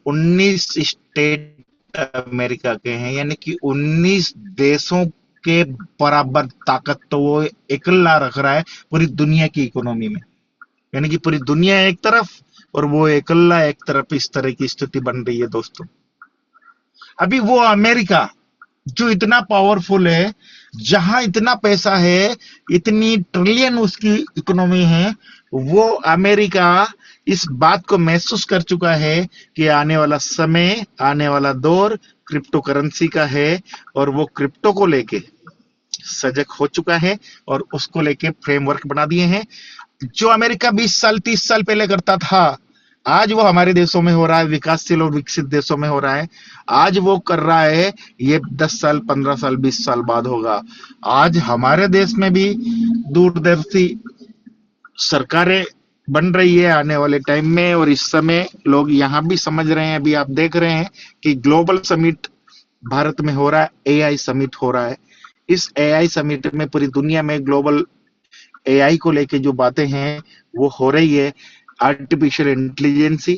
19 स्टेट अमेरिका के हैं, यानी कि 19 देशों के बराबर ताकत तो वो अकेला रख रहा है पूरी दुनिया की इकोनॉमी में। यानी कि पूरी दुनिया एक तरफ और वो अकेला एक तरफ, इस तरह की स्थिति बन रही है दोस्तों। अभी वो अमेरिका जो इतना पावरफुल है, जहां इतना पैसा है, इतनी ट्रिलियन उसकी इकोनॉमी है, वो अमेरिका इस बात को महसूस कर चुका है कि आने वाला समय, आने वाला दौर क्रिप्टो करेंसी का है, और वो क्रिप्टो को लेके सजग हो चुका है और उसको लेके फ्रेमवर्क बना दिए हैं। जो अमेरिका 20 साल 30 साल पहले करता था, आज वो हमारे देशों में हो रहा है, विकासशील और विकसित देशों में हो रहा है। आज वो कर रहा है, ये 10 साल 15 साल 20 साल बाद होगा। आज हमारे देश में भी दूरदर्शी सरकारें बन रही है आने वाले टाइम में, और इस समय लोग यहाँ भी समझ रहे हैं। अभी आप देख रहे हैं कि ग्लोबल समिट भारत में हो रहा है, एआई समिट हो रहा है। इस एआई समिट में पूरी दुनिया में ग्लोबल एआई को लेके जो बातें हैं वो हो रही है। आर्टिफिशियल इंटेलिजेंसी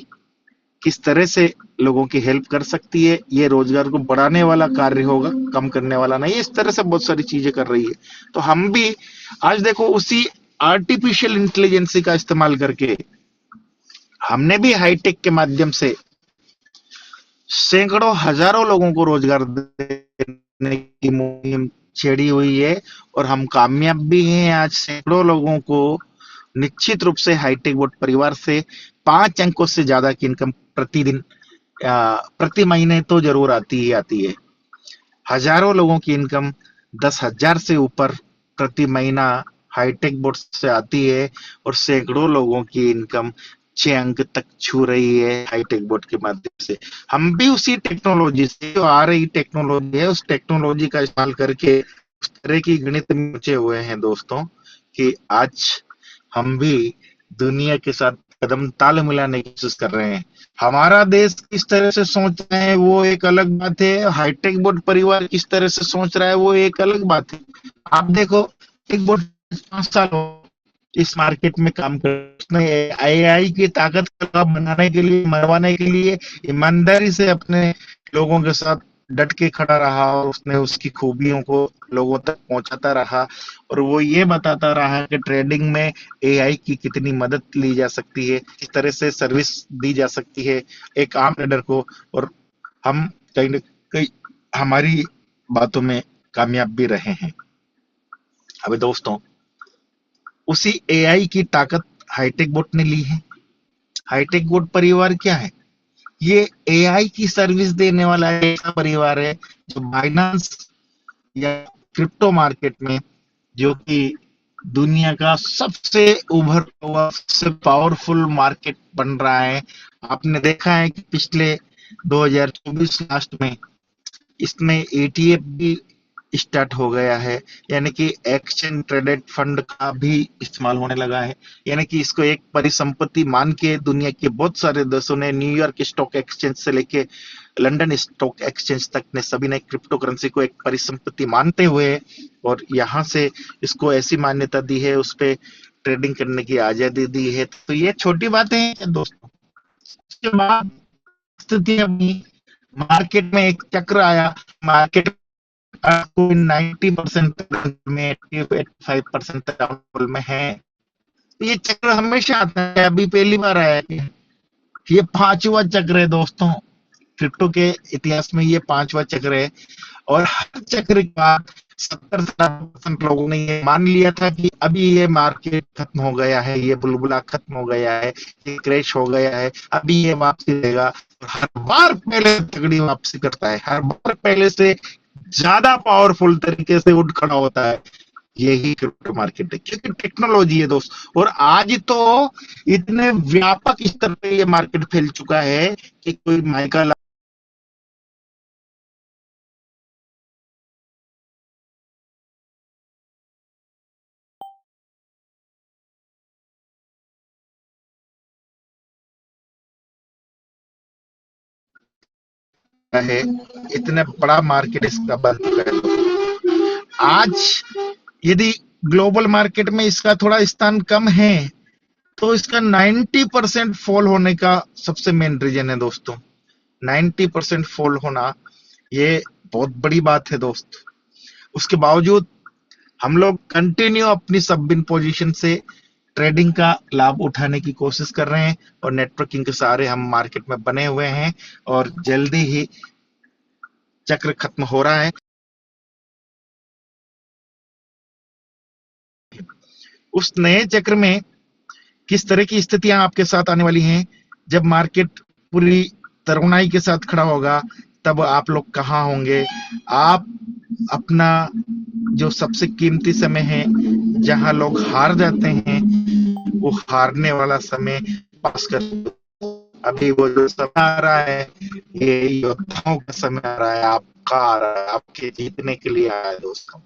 किस तरह से लोगों की हेल्प कर सकती है, ये रोजगार को बढ़ाने वाला कार्य होगा, कम करने वाला नहीं। इस तरह से बहुत सारी चीजें कर रही है। तो हम भी आज देखो उसी आर्टिफिशियल इंटेलिजेंसी का इस्तेमाल करके हमने भी हाईटेक के माध्यम से सैकड़ों हजारों लोगों को रोजगार देने की मुहिम छेड़ी हुई है, और हम कामयाब भी हैं। आज सैकड़ों लोगों को निश्चित रूप से हाईटेक बोर्ड परिवार से 5 अंकों से ज्यादा की इनकम प्रतिदिन, प्रति महीने तो जरूर आती ही आती है। हजारों लोगों की इनकम 10,000 से ऊपर प्रति महीना हाईटेक बोर्ड से आती है, और सैकड़ों लोगों की इनकम 6 अंक तक छू रही है हाईटेक बोर्ड के माध्यम से। हम भी उसी टेक्नोलॉजी से, जो आ रही टेक्नोलॉजी है, उस टेक्नोलॉजी का इस्तेमाल करके उस तरह की गणित में पहुंचे हुए हैं दोस्तों, कि आज हम भी दुनिया के साथ कदम ताल मिलाने की कोशिश कर रहे हैं। हमारा देश किस तरह से सोच रहे हैं वो एक अलग बात है, हाईटेक बोर्ड परिवार किस तरह से सोच रहा है वो एक अलग बात है। आप देखो, एक बोर्ड 5 साल हो इस मार्केट में काम कर, उसने एआई की ताकत का बनाने के लिए, मरवाने के लिए ईमानदारी से अपने लोगों के साथ डट के खड़ा रहा, और उसने उसकी खूबियों को लोगों तक पहुंचाता रहा, और वो ये बताता रहा कि ट्रेडिंग में एआई की कितनी मदद ली जा सकती है, किस तरह से सर्विस दी जा सकती है एक आम ट्रेडर को। और हम कहीं न कहीं हमारी बातों में कामयाब भी रहे हैं। अभी दोस्तों, उसी एआई की ताकत हाईटेक बोट ने ली है। हाईटेक बोट परिवार क्या है? ये एआई की सर्विस देने वाला ऐसा परिवार है जो बाइनांस या क्रिप्टो मार्केट में, जो कि दुनिया का सबसे उभरता हुआ, सबसे पावरफुल मार्केट बन रहा है। आपने देखा है कि पिछले 2024 लास्ट में इसमें एटीएफ भी स्टार्ट हो गया है, यानी कि एक्सचेंज ट्रेडेड फंड का भी इस्तेमाल होने लगा है। यानी कि इसको एक परिसंपत्ति मान के दुनिया के बहुत सारे देशों ने, न्यूयॉर्क स्टॉक एक्सचेंज से लेके लंदन स्टॉक एक्सचेंज तक ने, सभी ने क्रिप्टो करेंसी को एक परिसंपत्ति मानते हुए और यहाँ से इसको ऐसी मान्यता दी है, उस पर ट्रेडिंग करने की आजादी दी है। तो ये छोटी बातें हैं क्या दोस्तों? उसके बाद स्थिति अपनी मार्केट में एक चक्र आया। मार्केट आपको 90% में 85% डाउनफॉल में है। तो ये चक्र हमेशा आता है, अभी पहली बार आया है। ये 5वां चक्र है दोस्तों, क्रिप्टो के इतिहास में ये 5वां चक्र है। और हर चक्र के बाद 70-70% लोगों ने ये मान लिया था कि अभी ये मार्केट खत्म हो गया है, ये बुलबुला खत्म हो गया है, ये क्रैश हो गया है, अभी ये वापसी देगा। और हर बार पहले तगड़ी वापसी करता है, हर बार पहले से ज्यादा पावरफुल तरीके से उठ खड़ा होता है। यही क्रिप्टो मार्केट है, क्योंकि टेक्नोलॉजी है दोस्त। और आज तो इतने व्यापक स्तर पे ये मार्केट फैल चुका है कि कोई माइकल है, इतना बड़ा मार्केट इसका बन चुका है। आज यदि ग्लोबल मार्केट में इसका थोड़ा स्थान कम है, तो इसका 90% फॉल होने का सबसे मेन रीजन है दोस्तों। 90% फॉल होना ये बहुत बड़ी बात है दोस्त। उसके बावजूद हम लोग कंटिन्यू अपनी सब इन पोजीशन से ट्रेडिंग का लाभ उठाने की कोशिश कर रहे हैं और नेटवर्किंग के सहारे हम मार्केट में बने हुए हैं और जल्दी ही चक्र खत्म हो रहा है। उस नए चक्र में किस तरह की स्थितियां आपके साथ आने वाली हैं, जब मार्केट पूरी तरुणाई के साथ खड़ा होगा, तब आप लोग कहाँ होंगे? आप अपना जो सबसे कीमती समय है, जहां लोग हार जाते हैं, वो हारने वाला समय पास कर। अभी वो जो समय आ रहा है, ये योद्धाओं का समय आ रहा है, आपका आ रहा है, आपके जीतने के लिए आया है दोस्तों।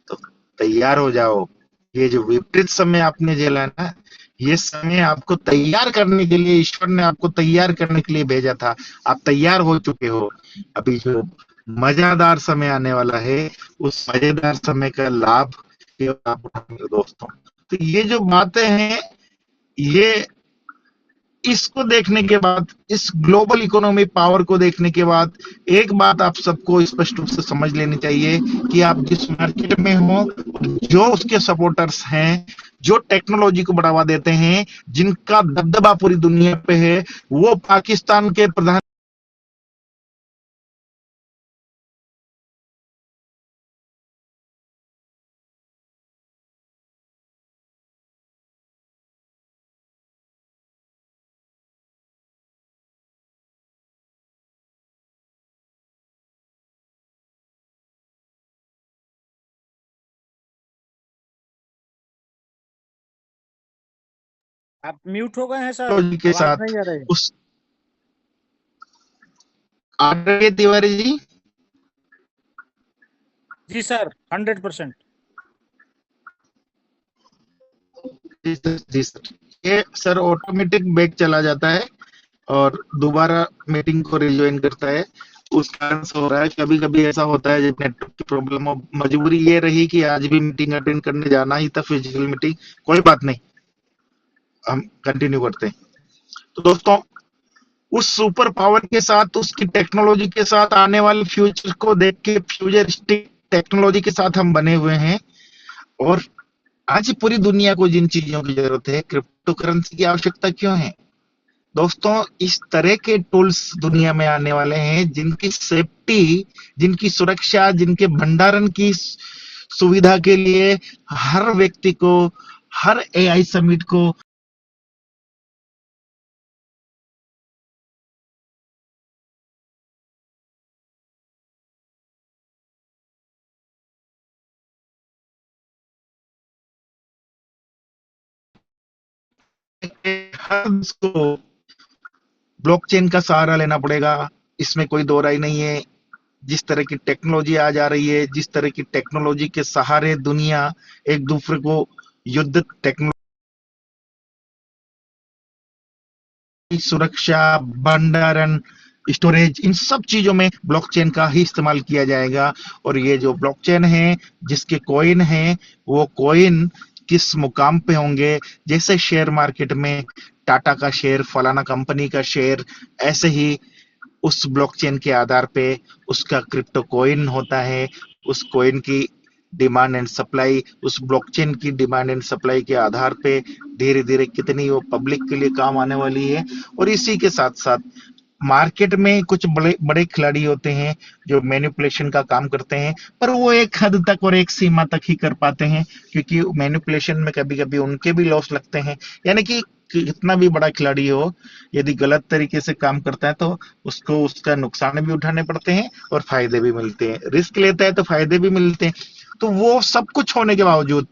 तो तैयार हो जाओ। ये जो विपरीत समय आपने झेला है ना, ये समय आपको तैयार करने के लिए, ईश्वर ने आपको तैयार करने के लिए भेजा था। आप तैयार हो चुके हो। अभी जो मजेदार समय आने वाला है, उस मजेदार समय का लाभ केवल आप उठाएंगे दोस्तों। तो ये जो बातें हैं, ये इसको देखने के बाद, इस ग्लोबल इकोनॉमी पावर को देखने के बाद, एक बात आप सबको स्पष्ट रूप से समझ लेनी चाहिए कि आप जिस मार्केट में हो, जो उसके सपोर्टर्स हैं, जो टेक्नोलॉजी को बढ़ावा देते हैं, जिनका दबदबा पूरी दुनिया पे है, वो पाकिस्तान के प्रधान आप म्यूट हो गए हैं सर, टेक्नोलॉजी के आवाज साथ नहीं आ रही है। उस आगे तिवारी जी। जी सर, 100%। जी सर, ये सर ऑटोमेटिक बैक चला जाता है और दोबारा मीटिंग को रिज्वाइन करता है। उस कारण से हो रहा है। कभी कभी ऐसा होता है जब नेटवर्क की प्रॉब्लम हो, मजबूरी ये रही कि आज भी मीटिंग अटेंड करने जाना ही था, फिजिकल मीटिंग। कोई बात नहीं, हम कंटिन्यू करते हैं। तो दोस्तों, उस सुपर पावर के साथ, उसकी टेक्नोलॉजी के साथ आने वाले फ्यूचर को देख के, फ्यूचरिस्टिक टेक्नोलॉजी के साथ हम बने हुए हैं। और आज पूरी दुनिया को जिन चीजों की जरूरत है, क्रिप्टो करेंसी की आवश्यकता क्यों है दोस्तों? इस तरह के टूल्स दुनिया में आने वाले हैं जिनकी सेफ्टी, जिनकी सुरक्षा, जिनके भंडारण की सुविधा के लिए हर व्यक्ति को, हर एआई समिट को हर को ब्लॉकचेन का सहारा लेना पड़ेगा। इसमें कोई दो राय नहीं है। जिस तरह की टेक्नोलॉजी आ जा रही है, जिस तरह की टेक्नोलॉजी के सहारे दुनिया एक दूसरे को युद्ध, टेक्नोलॉजी, सुरक्षा, भंडारण, स्टोरेज, इन सब चीजों में ब्लॉकचेन का ही इस्तेमाल किया जाएगा। और ये जो ब्लॉकचेन है, जिसके कॉइन है, वो कॉइन किस मुकाम पे होंगे? जैसे शेयर मार्केट में टाटा का शेयर, फलाना कंपनी का शेयर, ऐसे ही उस ब्लॉकचेन के आधार पे उसका क्रिप्टो कॉइन होता है। उस कॉइन की डिमांड एंड सप्लाई, उस ब्लॉकचेन की डिमांड एंड सप्लाई के आधार पे धीरे धीरे कितनी वो पब्लिक के लिए काम आने वाली है। और इसी के साथ साथ मार्केट में कुछ बड़े बड़े खिलाड़ी होते हैं जो मैनिपुलेशन का काम करते हैं, पर वो एक हद तक और एक सीमा तक ही कर पाते हैं, क्योंकि मैनिपुलेशन में कभी कभी उनके भी लॉस लगते हैं। यानी कि कितना भी बड़ा खिलाड़ी हो, यदि गलत तरीके से काम करता है तो उसको उसका नुकसान भी उठाने पड़ते हैं और फायदे भी मिलते हैं। रिस्क लेता है तो फायदे भी मिलते हैं। तो वो सब कुछ होने के बावजूद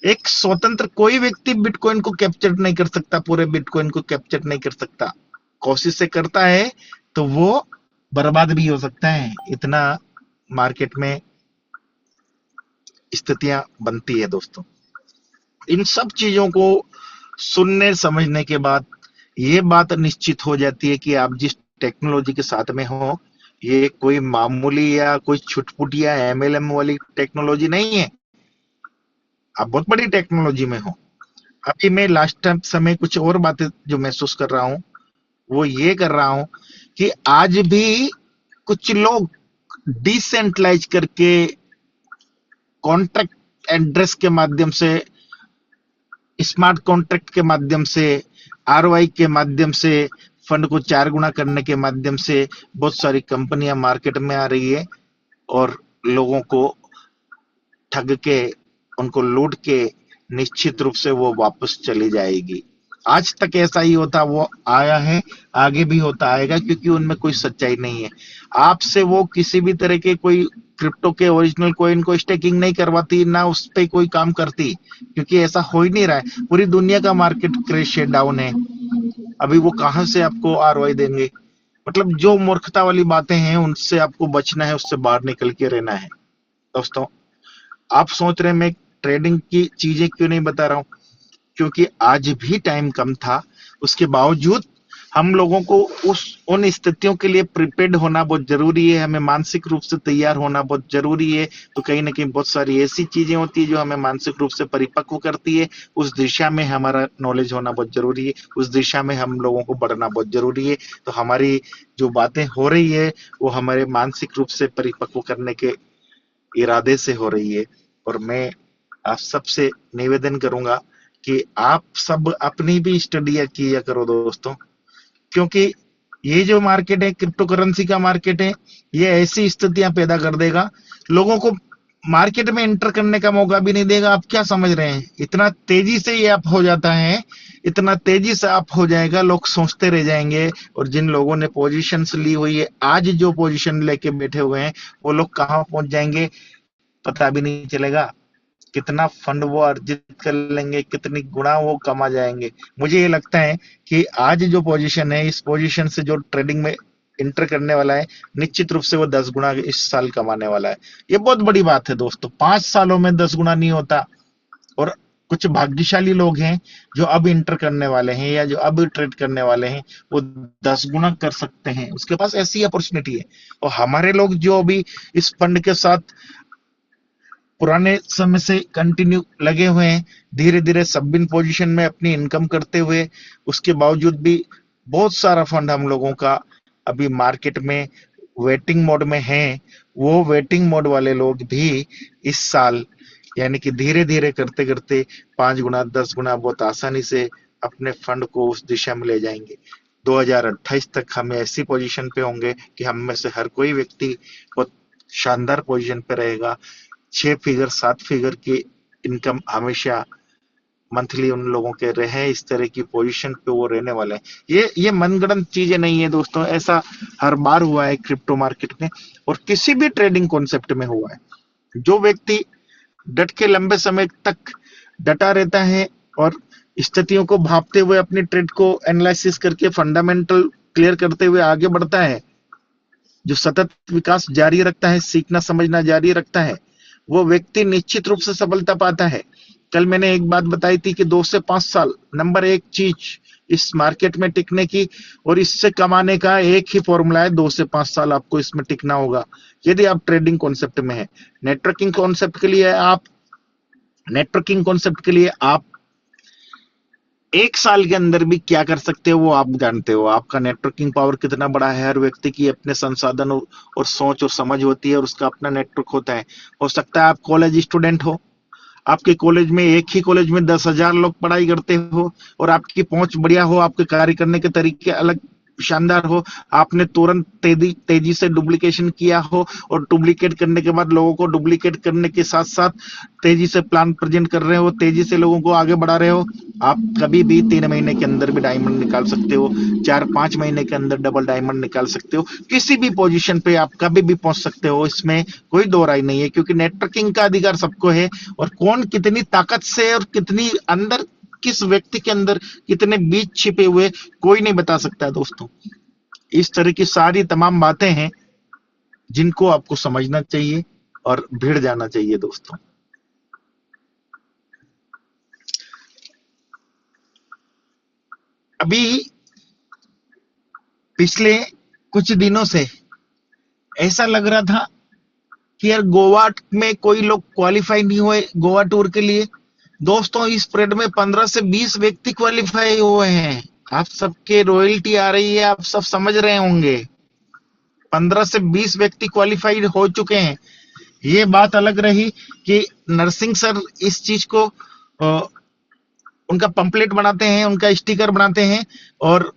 एक स्वतंत्र कोई व्यक्ति बिटकॉइन को कैप्चर नहीं कर सकता, पूरे बिटकॉइन को कैप्चर नहीं कर सकता। कोशिश से करता है तो वो बर्बाद भी हो सकता है। इतना मार्केट में स्थितियां बनती है दोस्तों। इन सब चीजों को सुनने समझने के बाद ये बात निश्चित हो जाती है कि आप जिस टेक्नोलॉजी के साथ में हो, ये कोई मामूली या कोई छुटपुट या एमएलएम वाली टेक्नोलॉजी नहीं है। आप बहुत बड़ी टेक्नोलॉजी में हो। अभी मैं लास्ट टाइम समय कुछ और बातें जो महसूस कर रहा हूँ वो ये कर रहा हूँ कि आज भी कुछ लोग डिसेंट्रलाइज करके कॉन्ट्रैक्ट एड्रेस के माध्यम से, स्मार्ट कॉन्ट्रैक्ट के माध्यम से, आरओआई के माध्यम से, फंड को 4 गुना करने के माध्यम से बहुत सारी कंपनियां मार्केट में आ रही है और लोगों को ठग के, उनको लूट के निश्चित रूप से वो वापस चली जाएगी। आज तक ऐसा ही होता वो आया है, आगे भी होता आएगा, क्योंकि उनमें कोई सच्चाई नहीं है। आपसे वो किसी भी तरह के कोई क्रिप्टो के ओरिजिनल कॉइन को स्टेकिंग नहीं करवाती, ना उस पे कोई काम करती, क्योंकि ऐसा हो ही नहीं रहा है। पूरी दुनिया का मार्केट क्रैश है, डाउन है। अभी वो कहां से आपको आरओआई देंगे? मतलब जो मूर्खता वाली बातें हैं उनसे आपको बचना है, उससे बाहर निकल के रहना है दोस्तों। आप सोच रहे हैं मैं ट्रेडिंग की चीजें क्यों नहीं बता रहा हूं? क्योंकि आज भी टाइम कम था, उसके बावजूद हम लोगों को उस उन स्थितियों के लिए प्रिपेयर्ड होना बहुत जरूरी है। हमें मानसिक रूप से तैयार होना बहुत जरूरी है। तो कहीं ना कहीं बहुत सारी ऐसी चीजें होती है जो हमें मानसिक रूप से परिपक्व करती है। उस दिशा में हमारा नॉलेज होना बहुत जरूरी है, उस दिशा में हम लोगों को बढ़ना बहुत जरूरी है। तो हमारी जो बातें हो रही है वो हमारे मानसिक रूप से परिपक्व करने के इरादे से हो रही है। और मैं आप सबसे निवेदन करूंगा कि आप सब अपनी भी स्टडी किया करो दोस्तों, क्योंकि ये जो मार्केट है, क्रिप्टो करेंसी का मार्केट है, ये ऐसी स्थितियां पैदा कर देगा, लोगों को मार्केट में एंटर करने का मौका भी नहीं देगा। आप क्या समझ रहे हैं? इतना तेजी से ये अप हो जाता है, इतना तेजी से अप हो जाएगा, लोग सोचते रह जाएंगे। और जिन लोगों ने पोजीशन ली हुई है, आज जो पोजीशन लेके बैठे हुए हैं, वो लोग कहाँ पहुंच जाएंगे पता भी नहीं चलेगा। कितना फंड वो अर्जित कर लेंगे, कितनी गुना वो कमा जाएंगे। मुझे ये लगता है कि आज जो पोजीशन है, इस पोजीशन से जो ट्रेडिंग में इंटर करने वाला है, निश्चित रूप से वो 10 गुना इस साल कमाने वाला है। ये बहुत बड़ी बात है दोस्तों। 5 सालों में 10 गुना नहीं होता। और कुछ भाग्यशाली लोग हैं जो अब इंटर करने वाले हैं या जो अब ट्रेड करने वाले हैं, वो 10 गुना कर सकते हैं। उसके पास ऐसी अपॉर्चुनिटी है। और हमारे लोग जो अभी इस फंड के साथ पुराने समय से कंटिन्यू लगे हुए हैं, धीरे धीरे सब इन पोजीशन में अपनी इनकम करते हुए, उसके बावजूद भी बहुत सारा फंड हम लोगों का अभी मार्केट में वेटिंग मोड में है। वो वेटिंग मोड वाले लोग भी इस साल, यानी कि धीरे धीरे करते करते 5 गुना 10 गुना बहुत आसानी से अपने फंड को उस दिशा में ले जाएंगे। 2028 तक हम ऐसी पोजीशन पे होंगे कि हम में से हर कोई व्यक्ति बहुत शानदार पोजीशन पे रहेगा। 6 फिगर 7 फिगर की इनकम हमेशा मंथली उन लोगों के रहे, इस तरह की पोजीशन पे वो रहने वाले हैं। ये मनगढ़ंत चीजें नहीं है दोस्तों, ऐसा हर बार हुआ है क्रिप्टो मार्केट में और किसी भी ट्रेडिंग कॉन्सेप्ट में हुआ है। जो व्यक्ति डट के लंबे समय तक डटा रहता है और स्थितियों को भांपते हुए अपनी ट्रेड को एनालिसिस करके फंडामेंटल क्लियर करते हुए आगे बढ़ता है, जो सतत विकास जारी रखता है, सीखना समझना जारी रखता है, वो व्यक्ति निश्चित रूप से सफलता पाता है। कल मैंने एक बात बताई थी कि 2 से 5 साल नंबर एक चीज इस मार्केट में टिकने की और इससे कमाने का एक ही फॉर्मूला है। 2 से 5 साल आपको इसमें टिकना होगा यदि आप ट्रेडिंग कॉन्सेप्ट में है। नेटवर्किंग कॉन्सेप्ट के लिए आप नेटवर्किंग कॉन्सेप्ट के लिए आप 1 साल के अंदर भी क्या कर सकते हो वो आप जानते हो। आपका नेटवर्किंग पावर कितना बड़ा है। हर व्यक्ति की अपने संसाधन और सोच और समझ होती है और उसका अपना नेटवर्क होता है। हो सकता है आप कॉलेज स्टूडेंट हो, आपके कॉलेज में एक ही कॉलेज में 10,000 लोग पढ़ाई करते हो और आपकी पहुंच बढ़िया हो, आपके कार्य करने के तरीके अलग शानदार हो, आपने तुरंत तेजी से डुप्लीकेशन किया हो और डुप्लीकेट करने के बाद लोगों को डुप्लीकेट करने के साथ साथ तेजी से प्लान प्रेजेंट कर रहे हो, तेजी से लोगों को आगे बढ़ा रहे हो। आप कभी भी 3 महीने के अंदर भी डायमंड निकाल सकते हो, 4-5 महीने के अंदर डबल डायमंड निकाल सकते हो। किसी भी पोजीशन पे आप कभी भी पहुंच सकते हो, इसमें कोई दो राय नहीं है, क्योंकि नेटवर्किंग का अधिकार सबको है। और कौन कितनी ताकत से और कितनी अंदर, किस व्यक्ति के अंदर कितने बीज छिपे हुए, कोई नहीं बता सकता दोस्तों। इस तरह की सारी तमाम बातें हैं जिनको आपको समझना चाहिए और भिड़ जाना चाहिए दोस्तों। अभी पिछले कुछ दिनों से ऐसा लग रहा था कि यार गोवा में कोई लोग क्वालिफाई नहीं हुए गोवा टूर के लिए, दोस्तों इस परेड में 15 से 20 व्यक्ति क्वालिफाई हुए हैं। आप सबके रॉयल्टी आ रही है, आप सब समझ रहे होंगे। 15 से 20 व्यक्ति क्वालिफाइड हो चुके हैं। ये बात अलग रही कि नरसिंह सर इस चीज को उनका पंपलेट बनाते हैं, उनका स्टिकर बनाते हैं और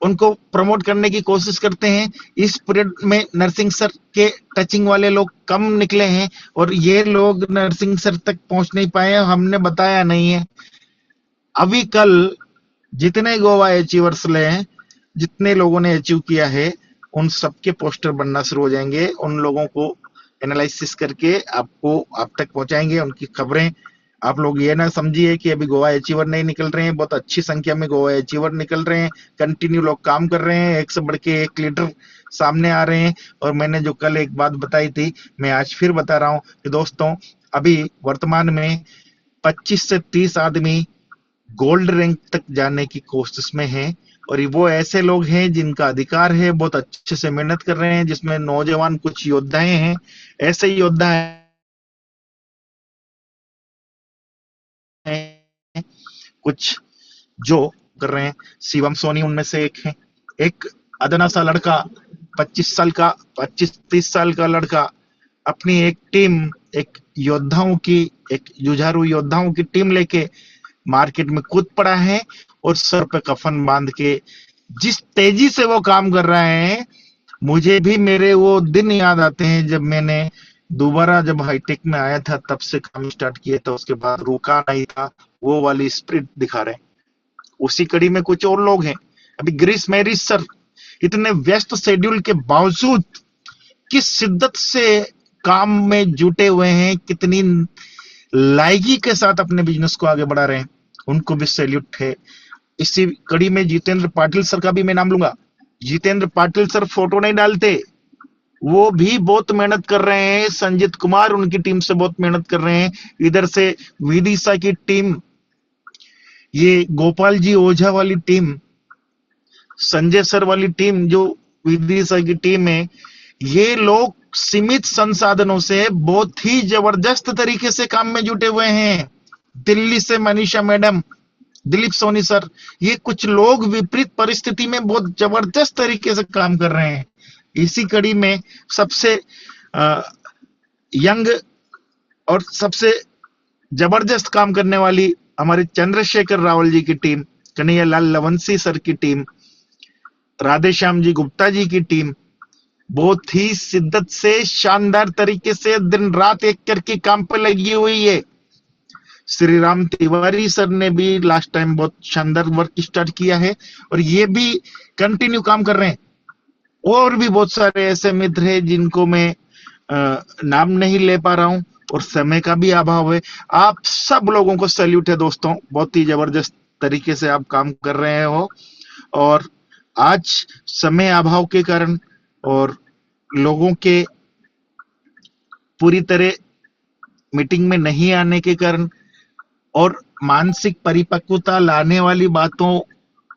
उनको प्रमोट करने की कोशिश करते हैं। इस पीरियड में नरसिंह सर के टचिंग वाले लोग कम निकले हैं और ये लोग नरसिंह सर तक पहुंच नहीं पाए, हमने बताया नहीं है। अभी कल जितने गोवा अचीवर्स ले हैं, जितने लोगों ने अचीव किया है, उन सबके पोस्टर बनना शुरू हो जाएंगे। उन लोगों को एनालिसिस करके आपको आप तक पहुंचाएंगे उनकी खबरें। आप लोग ये ना समझिए कि अभी गोवा अचीवर नहीं निकल रहे हैं, बहुत अच्छी संख्या में गोवा अचीवर निकल रहे हैं। कंटिन्यू लोग काम कर रहे हैं, एक से बढ़ के एक लीडर सामने आ रहे हैं। और मैंने जो कल एक बात बताई थी, मैं आज फिर बता रहा हूं कि दोस्तों अभी वर्तमान में 25 से 30 आदमी गोल्ड रैंक तक जाने की कोशिश में हैं और वो ऐसे लोग हैं जिनका अधिकार है, बहुत अच्छे से मेहनत कर रहे हैं, जिसमें नौजवान कुछ योद्धाएं हैं। ऐसे योद्धा हैं कुछ जो कर रहे हैं। शिवम सोनी उनमें से एक है। एक अदना सा लड़का 25-30 साल का लड़का अपनी एक टीम, एक योद्धाओं की, एक जुझारू योद्धाओं की टीम लेके मार्केट में कूद पड़ा है और सर पे कफन बांध के जिस तेजी से वो काम कर रहे हैं, मुझे भी मेरे वो दिन याद आते हैं जब मैंने दोबारा जब हाईटेक में आया था, तब से काम स्टार्ट किया था, उसके बाद रुका नहीं था। वो वाली स्पिरिट दिखा रहे हैं। उसी कड़ी में कुछ और लोग हैं। अभी ग्रीस मैरिज सर इतने व्यस्त शेड्यूल के बावजूद किस शिद्दत से काम में जुटे हुए हैं, कितनी लायकी के साथ अपने बिजनेस को आगे बढ़ा रहे हैं, उनको भी सैल्यूट है। इसी कड़ी में जितेंद्र पाटिल सर का भी मैं नाम लूंगा। जितेंद्र पाटिल सर फोटो नहीं डालते, वो भी बहुत मेहनत कर रहे हैं। संजीत कुमार उनकी टीम से बहुत मेहनत कर रहे हैं। इधर से विदिशा की टीम, ये गोपाल जी ओझा वाली टीम, संजय सर वाली टीम, जो विदिशा की टीम है, ये लोग सीमित संसाधनों से बहुत ही जबरदस्त तरीके से काम में जुटे हुए हैं। दिल्ली से मनीषा मैडम, दिलीप सोनी सर, ये कुछ लोग विपरीत परिस्थिति में बहुत जबरदस्त तरीके से काम कर रहे हैं। इसी कड़ी में सबसे यंग और सबसे जबरदस्त काम करने वाली हमारे चंद्रशेखर रावल जी की टीम, कन्हैया लाल लवंसी सर की टीम, राधेश्याम जी गुप्ता जी की टीम बहुत ही शिद्दत से शानदार तरीके से दिन रात एक करके काम पे लगी हुई है। श्री राम तिवारी सर ने भी लास्ट टाइम बहुत शानदार वर्क स्टार्ट किया है और ये भी कंटिन्यू काम कर रहे हैं। और भी बहुत सारे ऐसे मित्र हैं जिनको मैं नाम नहीं ले पा रहा हूं और समय का भी अभाव है। आप सब लोगों को सैल्यूट है दोस्तों, बहुत ही जबरदस्त तरीके से आप काम कर रहे हो। और आज समय अभाव के कारण और लोगों के पूरी तरह मीटिंग में नहीं आने के कारण और मानसिक परिपक्वता लाने वाली बातों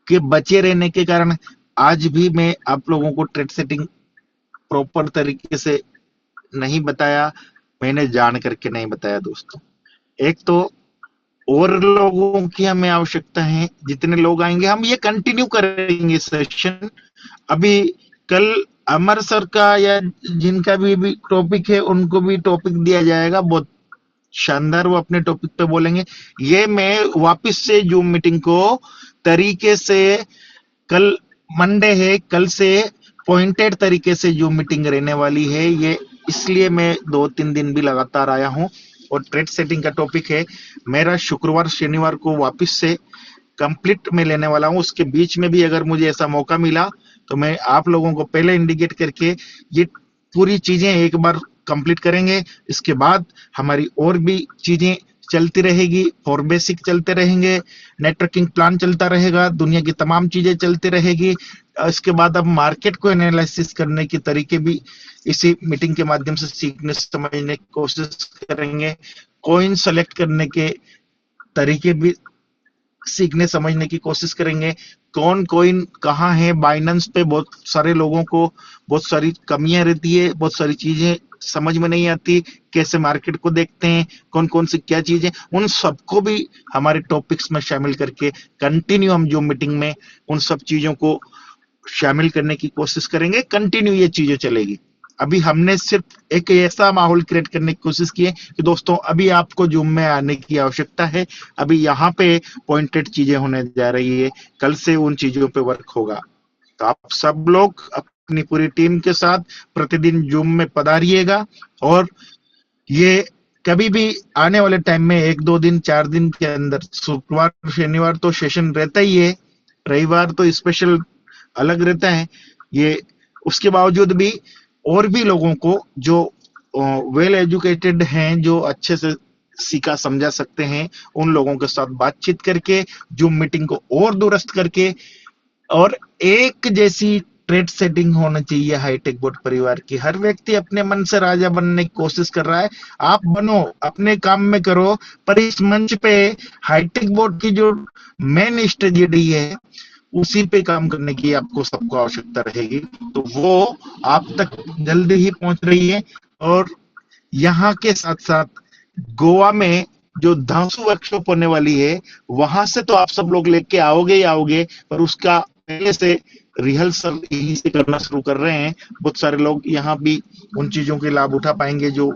के बचे रहने के कारण आज भी मैं आप लोगों को ट्रेड सेटिंग प्रॉपर तरीके से नहीं बताया। मैंने जान करके नहीं बताया दोस्तों। एक तो और लोगों की हमें आवश्यकता है, जितने लोग आएंगे हम ये कंटिन्यू करेंगे सेशन। अभी कल अमर सर का या जिनका भी टॉपिक है उनको भी टॉपिक दिया जाएगा, बहुत शानदार वो अपने टॉपिक पे बोलेंगे। ये मैं वापस से जूम मीटिंग को तरीके से, कल मंडे है, कल से पॉइंटेड तरीके से जूम मीटिंग रहने वाली है। ये इसलिए मैं 2-3 दिन भी लगातार आया हूं। और ट्रेड सेटिंग का टॉपिक है मेरा शुक्रवार शनिवार को वापस से कंप्लीट में लेने वाला हूं। उसके बीच में भी अगर मुझे ऐसा मौका मिला तो मैं आप लोगों को पहले इंडिकेट करके ये पूरी चीजें एक बार कंप्लीट करेंगे। इसके बाद हमारी और भी चीजें चलती रहेगी, फॉर बेसिक चलते रहेंगे, नेटवर्किंग प्लान चलता रहेगा, दुनिया की तमाम चीजें चलती रहेगी। इसके बाद अब मार्केट को एनालिसिस करने के तरीके भी इसी मीटिंग के माध्यम से सीखने समझने की कोशिश करेंगे। कॉइन सेलेक्ट करने के तरीके भी सीखने समझने की कोशिश करेंगे। कौन कॉइन कहाँ है, बाइनेंस पे बहुत सारे लोगों को बहुत सारी कमियां रहती है, बहुत सारी चीजें समझ में नहीं आती, कैसे मार्केट को देखते हैं, कौन कौन सी क्या चीजें, उन सबको भी हमारे टॉपिक्स में शामिल करके कंटिन्यू हम जो मीटिंग में उन सब चीजों को शामिल करने की कोशिश करेंगे। कंटिन्यू ये चीजें चलेगी। अभी हमने सिर्फ एक ऐसा माहौल क्रिएट करने की कोशिश की है कि दोस्तों अभी आपको जूम में आने की आवश्यकता है, अभी यहाँ पे पॉइंटेड चीजें होने जा रही है, कल से उन चीजों पे वर्क होगा। तो आप सब लोग अपनी पूरी टीम के साथ प्रतिदिन जूम में पधारिएगा, और ये कभी भी आने वाले टाइम में 1-2 दिन 4 दिन के अंदर, शुक्रवार शनिवार तो सेशन रहता ही है, रविवार तो स्पेशल अलग रहता है ये, उसके बावजूद भी और भी लोगों को जो वेल एजुकेटेड हैं, जो अच्छे से सीखा समझा सकते हैं, उन लोगों के साथ बातचीत करके जूम मीटिंग को और दुरुस्त करके, और एक जैसी ट्रेड सेटिंग होना चाहिए हाईटेक बोर्ड परिवार की। हर व्यक्ति अपने मन से राजा बनने की कोशिश कर रहा है, आप बनो, अपने काम में करो, पर इस मंच पे हाईटेक बोर्ड की जो मेन स्ट्रेटेजी है उसी पे काम करने की आपको सबको आवश्यकता रहेगी। तो वो आप तक जल्दी ही पहुंच रही है, और यहाँ के साथ साथ गोवा में जो धांसू वर्कशॉप होने वाली है, वहां से तो आप सब लोग लेके आओगे ही आओगे, पर उसका पहले से रिहर्सल यहीं से करना शुरू कर रहे हैं। बहुत सारे लोग यहाँ भी उन चीजों के लाभ उठा पाएंगे जो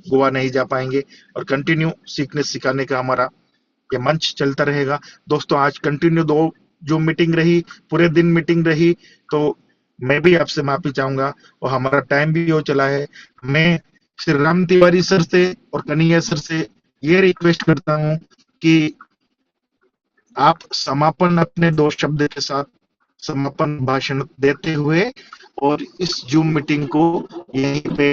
गोवा नहीं जा पाएंगे, और कंटिन्यू सीखने सिखाने का हमारा ये मंच चलता रहेगा। दोस्तों आज कंटिन्यू 2 जो मीटिंग रही, पूरे दिन मीटिंग रही, तो मैं भी आपसे माफी चाहूंगा, और हमारा टाइम भी हो चला है। मैं श्री राम तिवारी सर से और कन्हैया सर से ये रिक्वेस्ट करता हूं कि आप समापन अपने 2 शब्द के साथ समापन भाषण देते हुए और इस जूम मीटिंग को यहीं पे